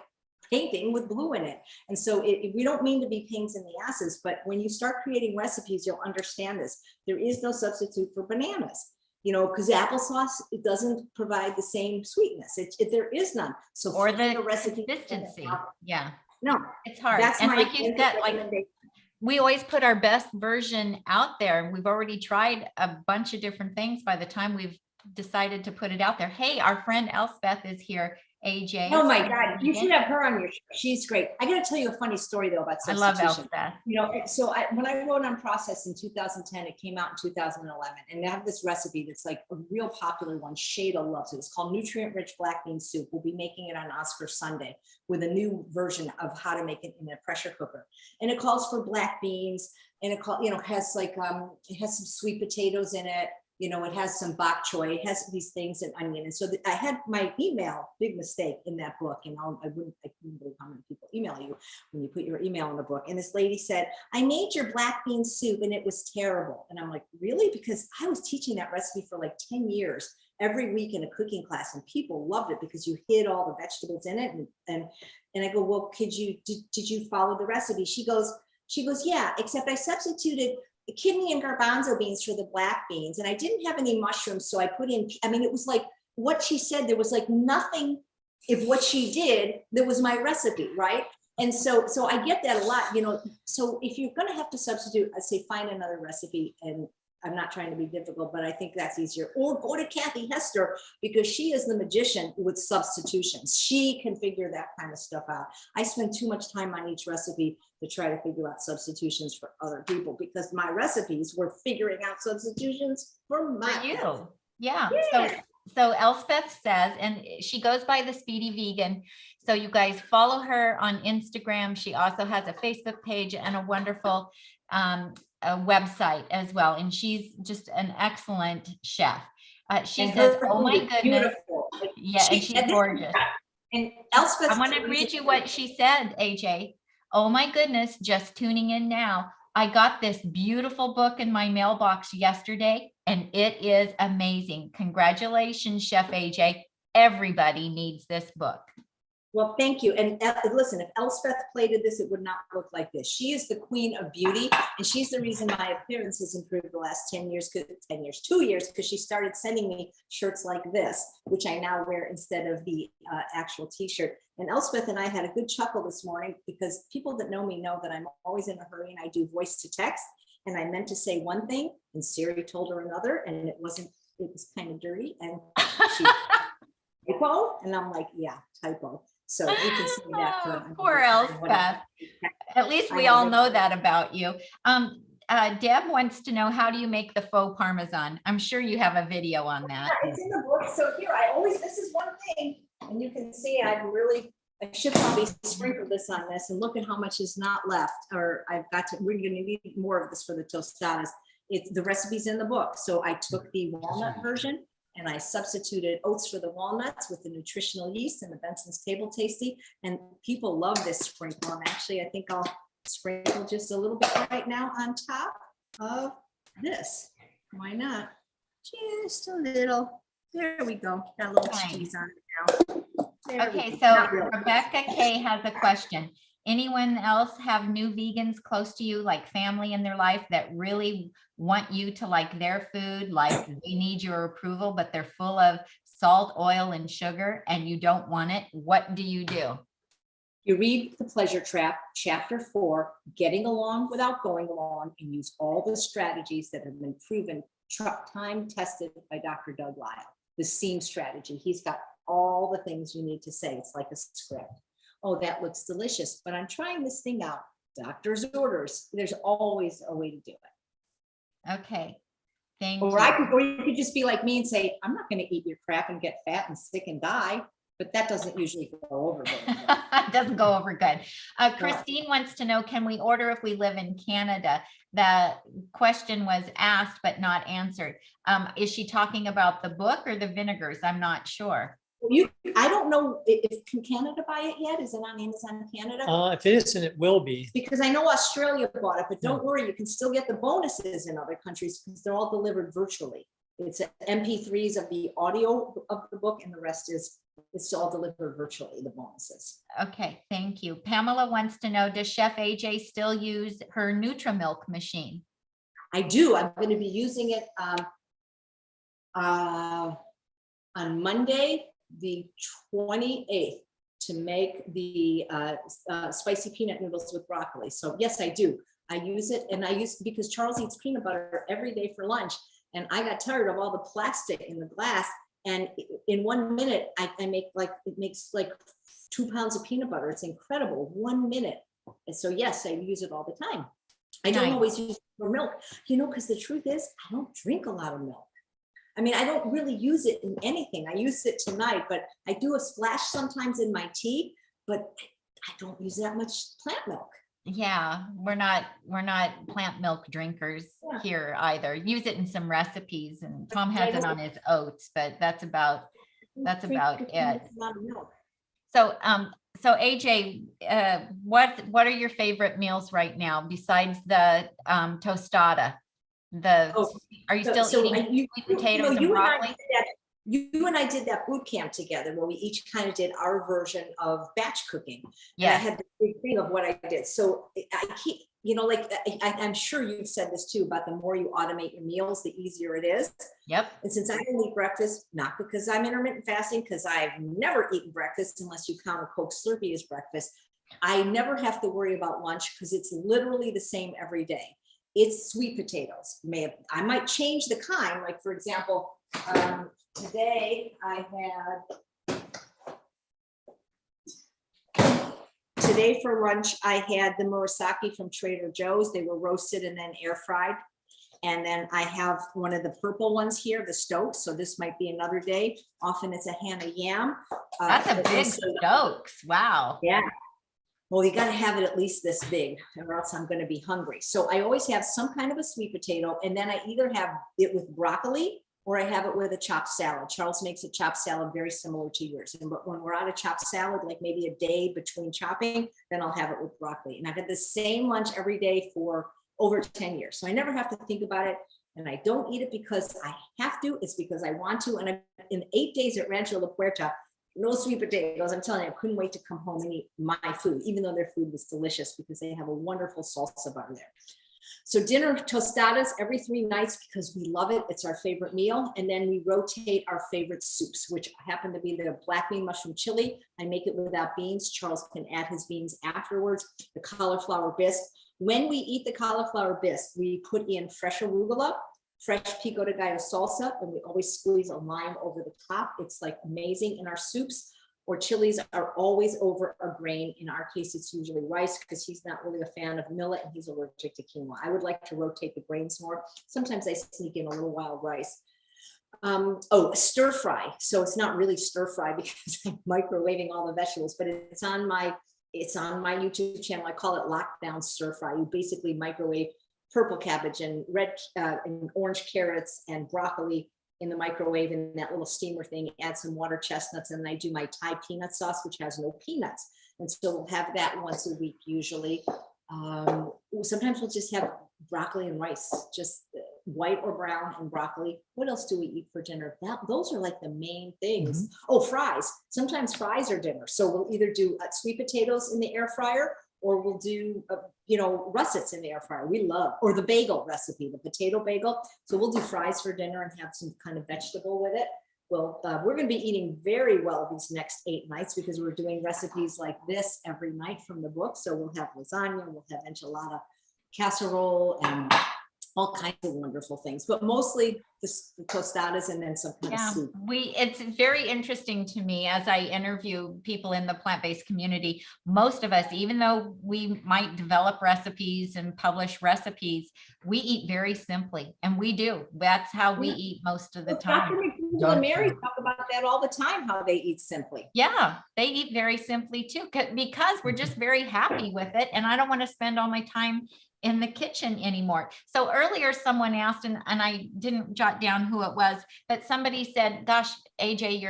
painting with blue in it. And so we don't mean to be pains in the asses, but when you start creating recipes, you'll understand this. There is no substitute for bananas. You know, because applesauce, it doesn't provide the same sweetness. There is none. So or the recipe consistency. Yeah. No, it's hard. That's and my like you said, like we always put our best version out there. We've already tried a bunch of different things by the time we've decided to put it out there. Hey, our friend Elspeth is here. AJ. Oh my God, you should have her on your show. She's great. I got to tell you a funny story though about substitution. I love Elspeth. You know, so when I wrote Unprocessed in 2010, it came out in 2011, and I have this recipe that's like a real popular one. Shada loves it. It's called nutrient-rich black bean soup. We'll be making it on Oscar Sunday with a new version of how to make it in a pressure cooker. And it calls for black beans, and it has like it has some sweet potatoes in it. You know, it has some bok choy, it has these things and onion. And so I had my email, big mistake in that book. You know, I couldn't believe how many people email you when you put your email in the book. And this lady said, I made your black bean soup and it was terrible. And I'm like, really? Because I was teaching that recipe for like 10 years, every week in a cooking class, and people loved it because you hid all the vegetables in it. And I go, well, did you follow the recipe? She goes, yeah, except I substituted the kidney and garbanzo beans for the black beans. And I didn't have any mushrooms. So I put in, I mean, it was like what she said, there was like nothing, if what she did, that was my recipe, right? And so I get that a lot, you know. So if you're going to have to substitute, I'd say find another recipe. And I'm not trying to be difficult, but I think that's easier. Or go to Kathy Hester, because she is the magician with substitutions. She can figure that kind of stuff out. I spend too much time on each recipe to try to figure out substitutions for other people, because my recipes were figuring out substitutions for you. Yeah. So Elspeth says, and she goes by the Speedy Vegan. So you guys follow her on Instagram. She also has a Facebook page and a wonderful a website as well. And she's just an excellent chef. She says, oh my goodness. Beautiful. Yeah, and she's gorgeous. And Elspeth, I want to read you what she said, AJ. Oh my goodness, just tuning in now. I got this beautiful book in my mailbox yesterday, and it is amazing. Congratulations, Chef AJ. Everybody needs this book. Well, thank you. And listen, if Elspeth plated this, it would not look like this. She is the queen of beauty, and she's the reason my appearance has improved the last 2 years, because she started sending me shirts like this, which I now wear instead of the actual t-shirt. And Elspeth and I had a good chuckle this morning, because people that know me know that I'm always in a hurry and I do voice to text. And I meant to say one thing and Siri told her another, and it was kind of dirty. And she typo, and I'm like, yeah, typo. So you can see that. Poor Elspeth. At least we all know that about you. Deb wants to know, how do you make the faux Parmesan? I'm sure you have a video on that. It's in the book. So here, this is one thing, and you can see I should probably sprinkle this on this, and look at how much is not left, or we're going to need more of this for the tostadas. The recipe's in the book. So I took the walnut version, and I substituted oats for the walnuts with the nutritional yeast and the Benson's Table Tasty. And people love this sprinkle. And actually, I think I'll sprinkle just a little bit right now on top of this. Why not? Just a little. There we go. Got a little cheese on it now. Okay, so Rebecca K has a question. Anyone else have new vegans close to you, like family in their life, that really want you to like their food, like they need your approval, but they're full of salt, oil, and sugar, and you don't want it? What do you do? You read The Pleasure Trap, chapter 4, Getting Along Without Going Along, and use all the strategies that have been proven, time tested by Dr. Doug Lisle. The SEAM strategy. He's got all the things you need to say. It's like a script. Oh, that looks delicious, but I'm trying this thing out. Doctor's orders. There's always a way to do it. Okay, thank or you. Or you could just be like me and say, I'm not going to eat your crap and get fat and sick and die. But that doesn't usually go over very well. It doesn't go over good. Christine wants to know, can we order if we live in Canada? The question was asked but not answered. Is she talking about the book or the vinegars? I'm not sure. I don't know if can Canada buy it yet. Is it on Amazon Canada? If it isn't, it will be. Because I know Australia bought it, but don't worry, you can still get the bonuses in other countries because they're all delivered virtually. It's MP3s of the audio of the book, and the rest it's all delivered virtually, the bonuses. Okay, thank you. Pamela wants to know, does Chef AJ still use her Nutra milk machine? I do. I'm going to be using it on Monday, the 28th, to make the spicy peanut noodles with broccoli. So yes, I do. I use it, and because Charles eats peanut butter every day for lunch, and I got tired of all the plastic in the glass. And in 1 minute, it makes like 2 pounds of peanut butter. It's incredible. 1 minute. And so yes, I use it all the time. I don't always use it for milk, because the truth is I don't drink a lot of milk. I mean, I don't really use it in anything. I use it tonight, but I do a splash sometimes in my tea, but I don't use that much plant milk. Yeah, we're not plant milk drinkers here either. Use it in some recipes, and Tom has it on his oats, but that's about it. So AJ, what are your favorite meals right now besides the tostada? Are you still eating sweet potatoes and broccoli? You and I did that boot camp together where we each kind of did our version of batch cooking. Yeah, I had the big thing of what I did. So I keep, I'm sure you've said this too, about the more you automate your meals, the easier it is. Yep. And since I don't eat breakfast, not because I'm intermittent fasting, because I've never eaten breakfast unless you count a Coke Slurpee as breakfast, I never have to worry about lunch because it's literally the same every day. It's sweet potatoes. I might change the kind, like for example, today for lunch, I had the murasaki from Trader Joe's. They were roasted and then air fried. And then I have one of the purple ones here, the Stokes. So this might be another day. Often it's a Hannah yam. That's a big Stokes. Wow. Yeah. Well, you got to have it at least this big, or else I'm going to be hungry. So I always have some kind of a sweet potato, and then I either have it with broccoli or I have it with a chopped salad. Charles makes a chopped salad very similar to yours. But when we're out of chopped salad, like maybe a day between chopping, then I'll have it with broccoli. And I've had the same lunch every day for over 10 years. So I never have to think about it. And I don't eat it because I have to. It's because I want to. And in 8 days at Rancho La Puerta, no sweet potatoes. I'm telling you, I couldn't wait to come home and eat my food, even though their food was delicious because they have a wonderful salsa bar there. So dinner tostadas every 3 nights because we love it. It's our favorite meal. And then we rotate our favorite soups, which happen to be the black bean mushroom chili. I make it without beans. Charles can add his beans afterwards. The cauliflower bisque. When we eat the cauliflower bisque, we put in fresh arugula, fresh Pico De Gallo salsa, and we always squeeze a lime over the top. It's like amazing. And our soups or chilies are always over a grain. In our case, it's usually rice because he's not really a fan of millet and he's allergic to quinoa. I would like to rotate the grains more. Sometimes I sneak in a little wild rice. Stir fry. So it's not really stir fry because I'm microwaving all the vegetables, but it's on my YouTube channel. I call it lockdown stir fry. You basically microwave purple cabbage and red and orange carrots and broccoli in the microwave in that little steamer thing, add some water chestnuts, and then I do my Thai peanut sauce, which has no peanuts. And so we'll have that once a week usually. Sometimes we'll just have broccoli and rice, just white or brown and broccoli. What else do we eat for dinner? Those are like the main things. Mm-hmm. Oh, fries. Sometimes fries are dinner. So we'll either do sweet potatoes in the air fryer, or we'll do, russets in the air fryer. We love, or the bagel recipe, the potato bagel. So we'll do fries for dinner and have some kind of vegetable with it. Well, we're going to be eating very well these next 8 nights because we're doing recipes like this every night from the book. So we'll have lasagna, we'll have enchilada casserole, and all kinds of wonderful things, but mostly the tostadas and then some kind of soup. It's very interesting to me as I interview people in the plant-based community. Most of us, even though we might develop recipes and publish recipes, we eat very simply, and we do. That's how we eat most of the time. Dr. Mary talk about that all the time, how they eat simply. Yeah, they eat very simply too, because we're just very happy with it, and I don't want to spend all my time in the kitchen anymore. So earlier someone asked, and I didn't jot down who it was, but somebody said, gosh, AJ,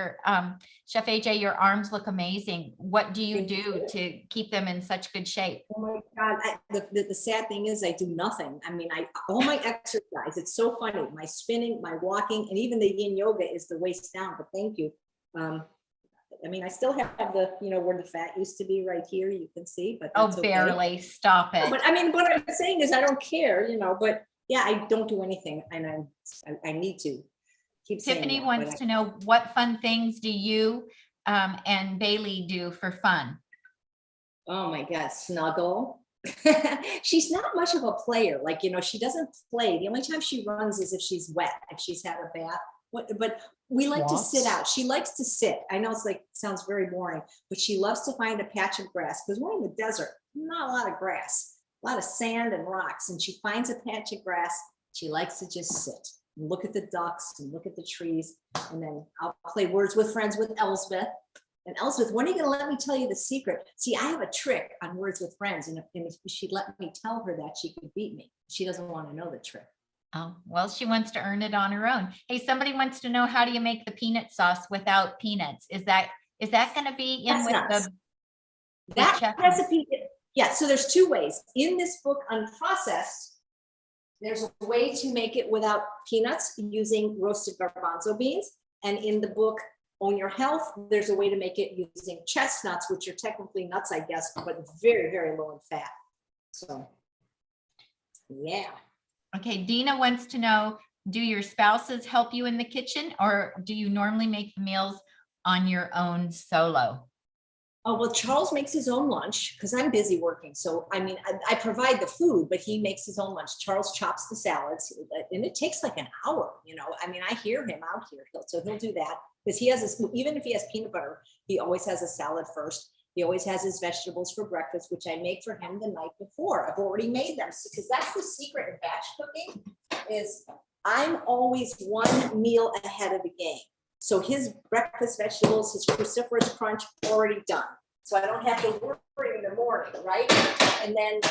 Chef AJ, your arms look amazing. What do you do to keep them in such good shape? Oh my God, the sad thing is I do nothing. I mean, all my exercise, it's so funny. My spinning, my walking, and even the yin yoga is the waist down, but thank you. I mean, I still have the, where the fat used to be right here, you can see, but that's barely. Stop it. But I mean, what I'm saying is I don't care, but yeah, I don't do anything, and I need to keep saying Tiffany that, wants to know, what fun things do you and Bailey do for fun? Oh my God, snuggle. She's not much of a player. Like, she doesn't play. The only time she runs is if she's wet, if she's had a bath. But we like to sit out. She likes to sit. I know sounds very boring, but she loves to find a patch of grass because we're in the desert, not a lot of grass, a lot of sand and rocks. And she finds a patch of grass. She likes to just sit and look at the ducks and look at the trees. And then I'll play Words with Friends with Elsbeth. And Elsbeth, when are you going to let me tell you the secret? See, I have a trick on Words with Friends. And if she'd let me tell her that, she could beat me. She doesn't want to know the trick. Oh, well, she wants to earn it on her own. Hey, somebody wants to know, how do you make the peanut sauce without peanuts? Is that going to be in with that recipe? Yeah. So there's 2 ways in this book, Unprocessed. There's a way to make it without peanuts using roasted garbanzo beans. And in the book, Own Your Health, there's a way to make it using chestnuts, which are technically nuts, I guess, but very, very low in fat. So, yeah. Okay, Dina wants to know, do your spouses help you in the kitchen, or do you normally make the meals on your own solo? Oh, well, Charles makes his own lunch because I'm busy working. So, I mean, I provide the food, but he makes his own lunch. Charles chops the salads, and it takes like an hour, I mean, I hear him out here. So he'll do that because he has even if he has peanut butter, he always has a salad first. He always has his vegetables for breakfast, which I make for him the night before. I've already made them because that's the secret in batch cooking is I'm always 1 meal ahead of the game. So his breakfast vegetables, his cruciferous crunch already done. So I don't have to worry in the morning, right? And then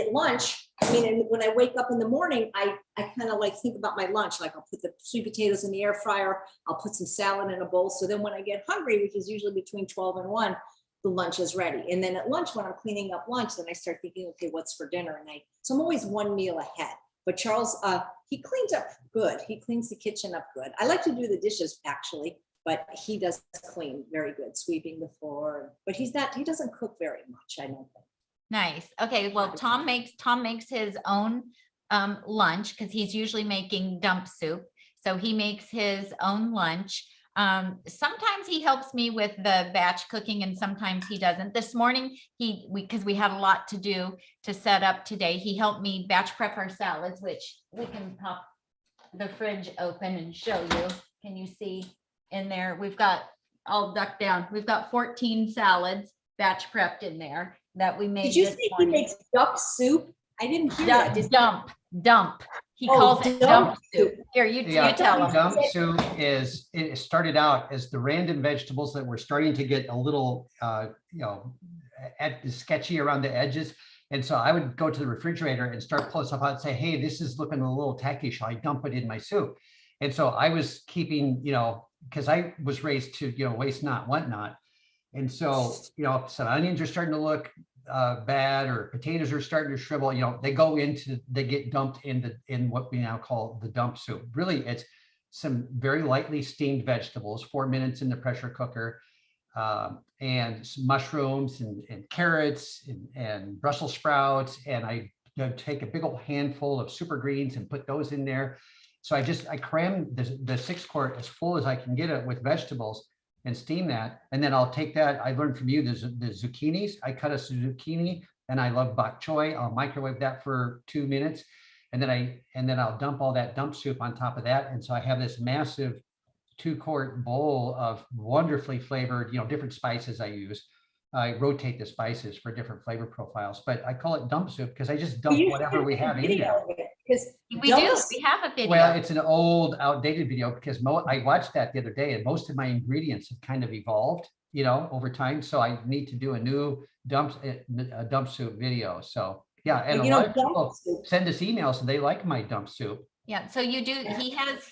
at lunch, I mean, and when I wake up in the morning, I kind of like think about my lunch. Like I'll put the sweet potatoes in the air fryer. I'll put some salad in a bowl. So then when I get hungry, which is usually between 12 and 1, the lunch is ready. And then at lunch, when I'm cleaning up lunch, then I start thinking, okay, what's for dinner? So I'm always 1 meal ahead. But Charles, he cleans up good. He cleans the kitchen up good. I like to do the dishes, actually. but he does clean very good, sweeping the floor. But he doesn't cook very much, I don't think. Nice. Okay. Well, Tom makes his own lunch because he's usually making dump soup. So he makes his own lunch. Sometimes he helps me with the batch cooking and sometimes he doesn't. This morning, because we had a lot to do to set up today, he helped me batch prep our salads, which we can pop the fridge open and show you. Can you see in there? We've got, I'll duck down. We've got 14 salads batch prepped in there that we made. Did you this say he morning. makes duck soup? I didn't hear that. Dump. He Oh, calls it dump dump soup. Here, you tell him. Dump soup it started out as the random vegetables that were starting to get a little, sketchy around the edges. And so I would go to the refrigerator and start pulling stuff out and say, hey, this is looking a little tacky. Shall I dump it in my soup? And so I was keeping, because I was raised to, waste not, want not. And so, some onions are starting to look bad, or potatoes are starting to shrivel, they get dumped in what we now call the dump soup. Really, it's some very lightly steamed vegetables, 4 minutes in the pressure cooker, and some mushrooms and carrots and Brussels sprouts. And I take a big old handful of super greens and put those in there. So I cram the 6-quart as full as I can get it with vegetables and steam that. And then I'll take that. I learned from you the zucchinis. I cut a zucchini and I love bok choy. I'll microwave that for 2 minutes. And then I'll dump all that dump soup on top of that. And so I have this massive 2-quart bowl of wonderfully flavored, different spices I use. I rotate the spices for different flavor profiles, but I call it dump soup because I just dump whatever we have in there. We have a video. Well, it's an old, outdated video because I watched that the other day, and most of my ingredients have kind of evolved, over time. So I need to do a new dump soup video. So yeah, and a lot of people send us emails and they like my dump soup. Yeah, so you do.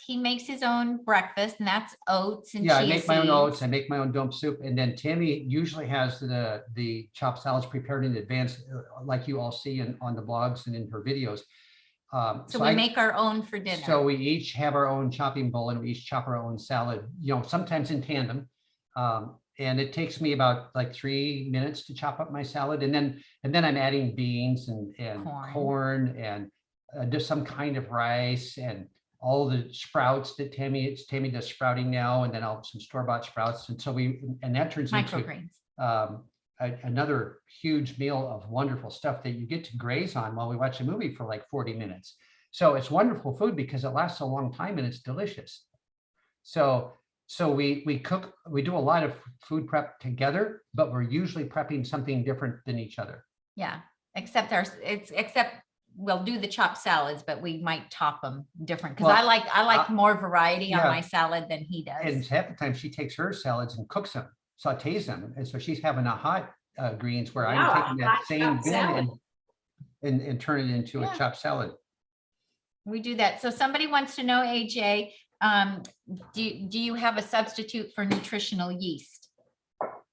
He makes his own breakfast, and that's oats and yeah. I chia make my own seeds. oats. I make my own dump soup, and then Tami usually has the chopped salads prepared in advance, like you all see on the blogs and in her videos. So we make our own for dinner. So we each have our own chopping bowl, and we each chop our own salad. Sometimes in tandem, and it takes me about like 3 minutes to chop up my salad, and then I'm adding beans and corn and just some kind of rice and all the sprouts that Tami does sprouting now, and then I'll have some store-bought sprouts, and so that turns microgreens. Into another huge meal of wonderful stuff that you get to graze on while we watch a movie for like 40 minutes. So it's wonderful food because it lasts a long time and it's delicious. So we cook, we do a lot of food prep together, but we're usually prepping something different than each other. Yeah, except we'll do the chopped salads, but we might top them different because I like more variety on my salad than he does. And half the time she takes her salads and cooks them, sautés them, and so she's having a hot greens where I'm taking that same bin and turn it into a chopped salad. We do that. So somebody wants to know, AJ, do you have a substitute for nutritional yeast?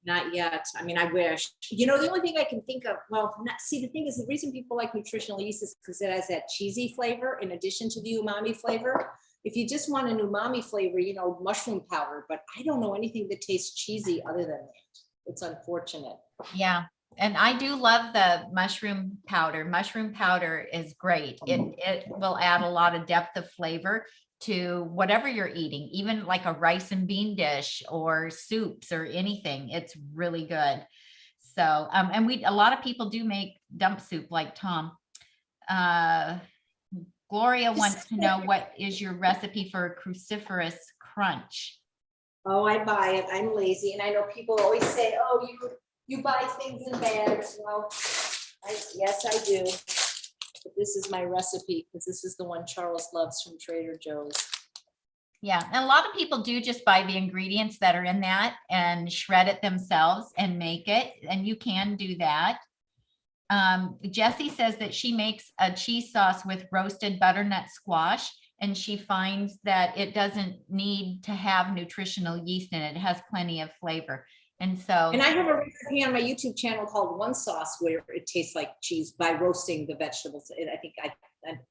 Not yet. I mean, I wish. The only thing I can think of, the thing is, the reason people like nutritional yeast is because it has that cheesy flavor in addition to the umami flavor. If you just want an umami flavor, mushroom powder, but I don't know anything that tastes cheesy other than that. It's unfortunate. Yeah. And I do love the mushroom powder. Mushroom powder is great. It will add a lot of depth of flavor to whatever you're eating, even like a rice and bean dish or soups or anything. It's really good. So, and a lot of people do make dump soup like Tom. Gloria wants to know, what is your recipe for a cruciferous crunch? Oh, I buy it. I'm lazy. And I know people always say, oh, you buy things in bags. Well, yes, I do. But this is my recipe because this is the one Charles loves from Trader Joe's. Yeah, and a lot of people do just buy the ingredients that are in that and shred it themselves and make it, and you can do that. Jessie says that she makes a cheese sauce with roasted butternut squash, and she finds that it doesn't need to have nutritional yeast in it. It has plenty of flavor. And I have a recipe on my YouTube channel called One Sauce where it tastes like cheese by roasting the vegetables. I think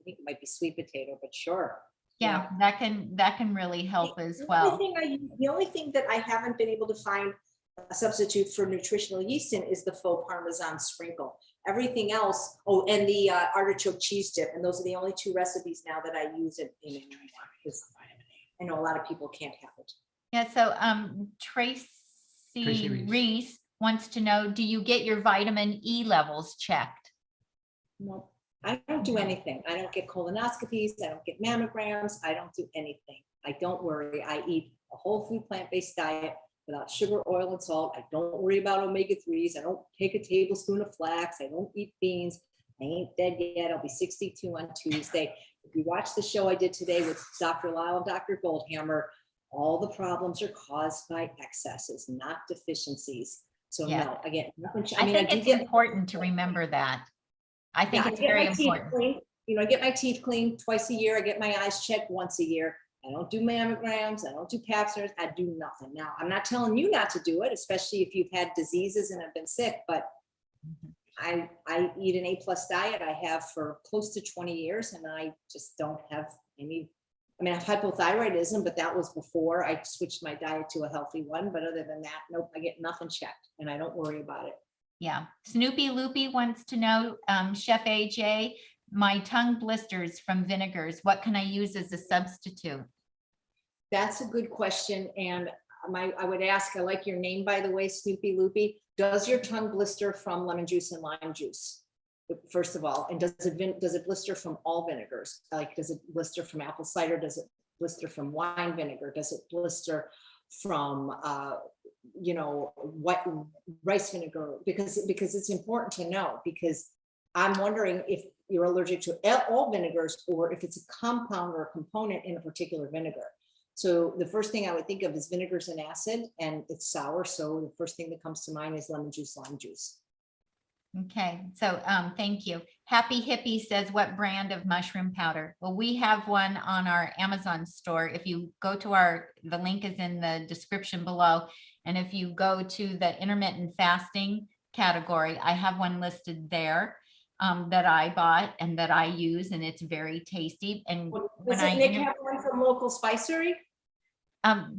it might be sweet potato, but sure. Yeah, that can really help as The well. the only thing that I haven't been able to find a substitute for nutritional yeast in is the faux Parmesan sprinkle. Everything else, oh, and the artichoke cheese dip. And those are the only two recipes now that I use it in. I know a lot of people can't have it. Yeah, so Tracy Reese. Reese wants to know, do you get your vitamin E levels checked? No, I don't do anything. I don't get colonoscopies. I don't get mammograms. I don't do anything. I don't worry. I eat a whole food plant-based diet without sugar, oil, and salt. I don't worry about omega-3s. I don't take a tablespoon of flax. I don't eat beans. I ain't dead yet. I'll be 62 on Tuesday. If you watch the show I did today with Dr. Lyle and Dr. Goldhammer, all the problems are caused by excesses, not deficiencies. So Yeah. no, again, nothing. I think it's important to remember that. I think Yeah, it's I get very my teeth important. cleaned. You know, I get my teeth cleaned twice a year. I get my eyes checked once a year. I don't do mammograms. I don't do pap smears. I do nothing. Now, I'm not telling you not to do it, especially if you've had diseases and have been sick, but I eat an A+ diet. I have for close to 20 years, and I just don't have any. I mean, I have hypothyroidism, but that was before I switched my diet to a healthy one. But other than that, nope, I get nothing checked, and I don't worry about it. Yeah. Snoopy Loopy wants to know, Chef AJ, my tongue blisters from vinegars. What can I use as a substitute? That's a good question. And I would ask, I like your name, by the way, Snoopy Loopy. Does your tongue blister from lemon juice and lime juice? First of all, and does it blister from all vinegars? Like, does it blister from apple cider? Does it blister from wine vinegar? Does it blister from, white rice vinegar? Because it's important to know, because I'm wondering if you're allergic to all vinegars or if it's a compound or a component in a particular vinegar. So the first thing I would think of is vinegar's an acid and it's sour. So the first thing that comes to mind is lemon juice, lime juice. Okay, so thank you. Happy Hippie says, what brand of mushroom powder? Well, we have one on our Amazon store. If you go to the link is in the description below. And if you go to the intermittent fasting category, I have one listed there that I bought and that I use, and it's very tasty. And when Does Nick have one from local spicery?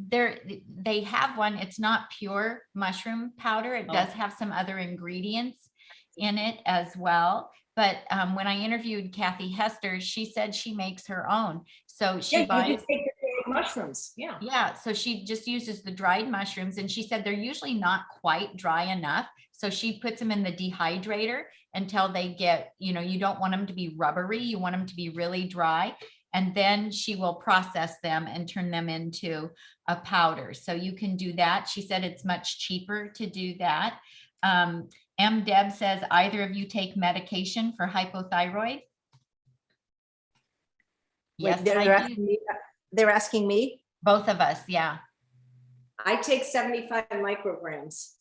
They have one. It's not pure mushroom powder. It does have some other ingredients in it as well. But when I interviewed Kathy Hester, she said she makes her own. So she buys, you just take the mushrooms. Yeah. Yeah. So she just uses the dried mushrooms, and she said they're usually not quite dry enough. So she puts them in the dehydrator until they get, you don't want them to be rubbery. You want them to be really dry. And then she will process them and turn them into a powder. So you can do that. She said it's much cheaper to do that. M. Deb says, either of you take medication for hypothyroid? Yes, they're asking me. Both of us, yeah. I take 75 micrograms.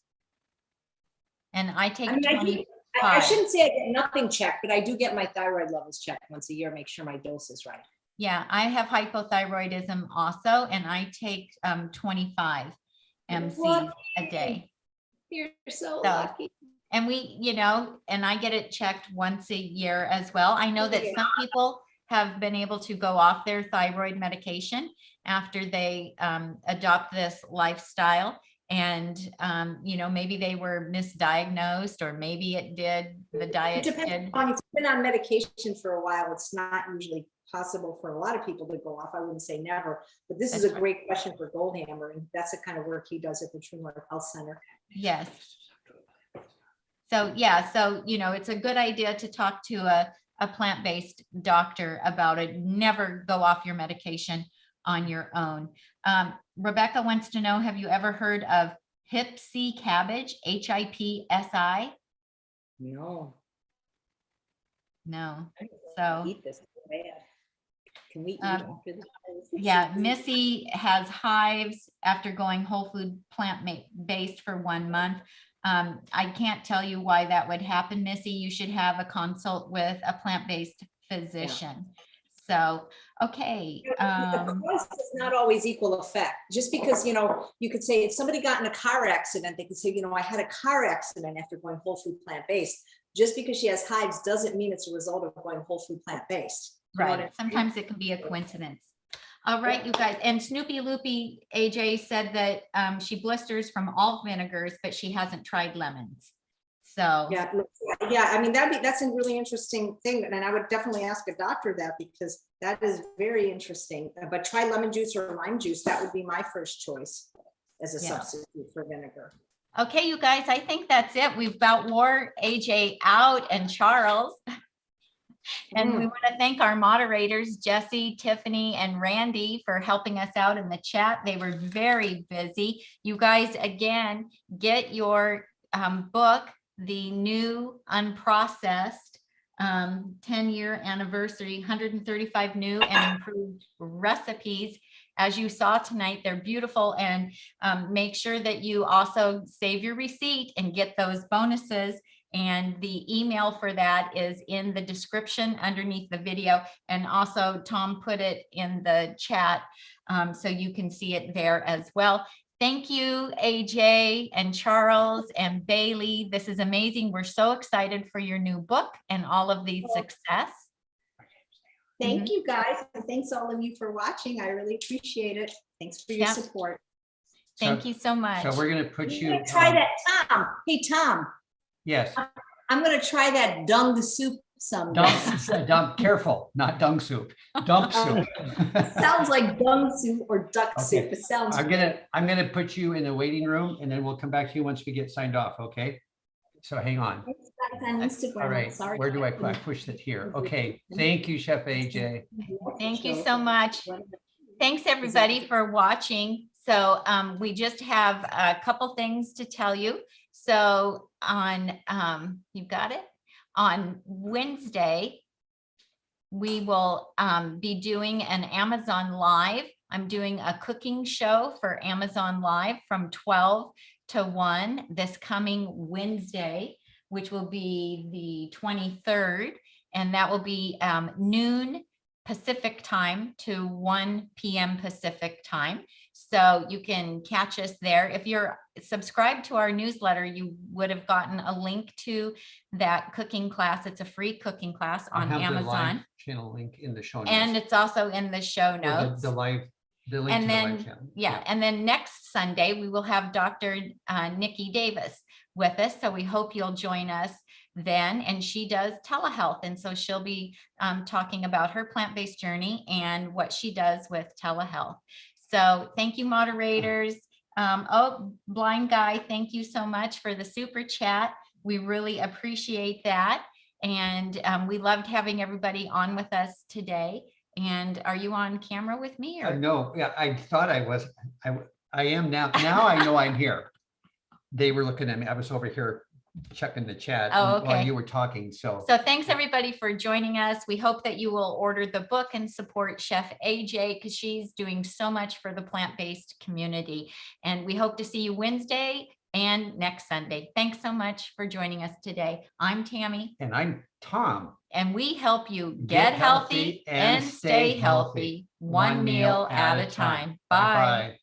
And I take 25. I shouldn't say I get nothing checked, but I do get my thyroid levels checked once a year, make sure my dose is right. Yeah, I have hypothyroidism also, and I take 25 mc's a day. You're so lucky. And and I get it checked once a year as well. I know that some people have been able to go off their thyroid medication after they adopt this lifestyle. And, maybe they were misdiagnosed, or maybe the diet did. If you've been on medication for a while, it's not usually possible for a lot of people to go off. I wouldn't say never, but this is a great question for Goldhammer, and that's the kind of work he does at the True North Health Center. Yes. So, yeah, it's a good idea to talk to a plant-based doctor about it. Never go off your medication on your own. Rebecca wants to know, have you ever heard of Hipsy cabbage, HIPSI? No. So eat this. Can we eat after this? Yeah, Missy has hives after going whole food plant-based for 1 month. I can't tell you why that would happen, Missy. You should have a consult with a plant-based physician. Yeah. So, okay. The cause does not always equal effect. Just because, you could say if somebody got in a car accident, they could say, I had a car accident after going whole food plant-based. Just because she has hives doesn't mean it's a result of going whole food plant-based. Right. Sometimes it can be a coincidence. All right, you guys. And Snoopy Loopy AJ said that she blisters from all vinegars, but she hasn't tried lemons. So Yeah, I mean, that's a really interesting thing. And I would definitely ask a doctor that, because that is very interesting. But try lemon juice or lime juice. That would be my first choice as a substitute for vinegar. okay, you guys, I think that's it. We've about wore AJ out and Charles. And we want to thank our moderators, Jesse, Tiffany, and Randy, for helping us out in the chat. They were very busy. You guys, again, get your book, the new Unprocessed 10-year anniversary, 135 new and improved recipes. As you saw tonight, they're beautiful, and make sure that you also save your receipt and get those bonuses. And the email for that is in the description underneath the video. And also Tom put it in the chat, so you can see it there as well. Thank you, AJ and Charles and Bailey. This is amazing. We're so excited for your new book and all of the success. Thank you guys. And thanks all of you for watching. I really appreciate it. Thanks for your support. Thank you so much. So we're going to put you. Try that, Tom. Hey, Tom. Yes. I'm going to try that dung soup someday. Dump, careful, not dung soup, dump soup. Sounds like dung soup or duck soup. It sounds. I'm gonna put you in the waiting room, and then we'll come back to you once we get signed off. Okay. So hang on. On Instagram. All right. Sorry. Where do I push it here? Okay. Thank you, Chef AJ. Thank you so much. Thanks everybody for watching. So we just have a couple things to tell you. So on, you got it? On Wednesday, we will be doing an Amazon Live. I'm doing a cooking show for Amazon Live from 12 to 1 this coming Wednesday, which will be the 23rd. And that will be noon Pacific time to 1 p.m. Pacific time. So you can catch us there. If you're subscribed to our newsletter, you would have gotten a link to that cooking class. It's a free cooking class on Amazon. The live channel link in the show notes. And it's also in the show notes. The link to the live channel. Yeah. And then next Sunday, we will have Dr. Nikki Davis with us. So we hope you'll join us then. And she does telehealth. And so she'll be talking about her plant-based journey and what she does with telehealth. So thank you, moderators. Oh, Blind Guy, thank you so much for the super chat. We really appreciate that. And we loved having everybody on with us today. And are you on camera with me? Or? No, yeah, I thought I was. I am now. Now I know I'm here. They were looking at me. I was over here checking the chat while you were talking. So thanks everybody for joining us. We hope that you will order the book and support Chef AJ, because she's doing so much for the plant-based community. And we hope to see you Wednesday and next Sunday. Thanks so much for joining us today. I'm Tami. And I'm Tom. And we help you get healthy and stay healthy, one meal at a time. Bye.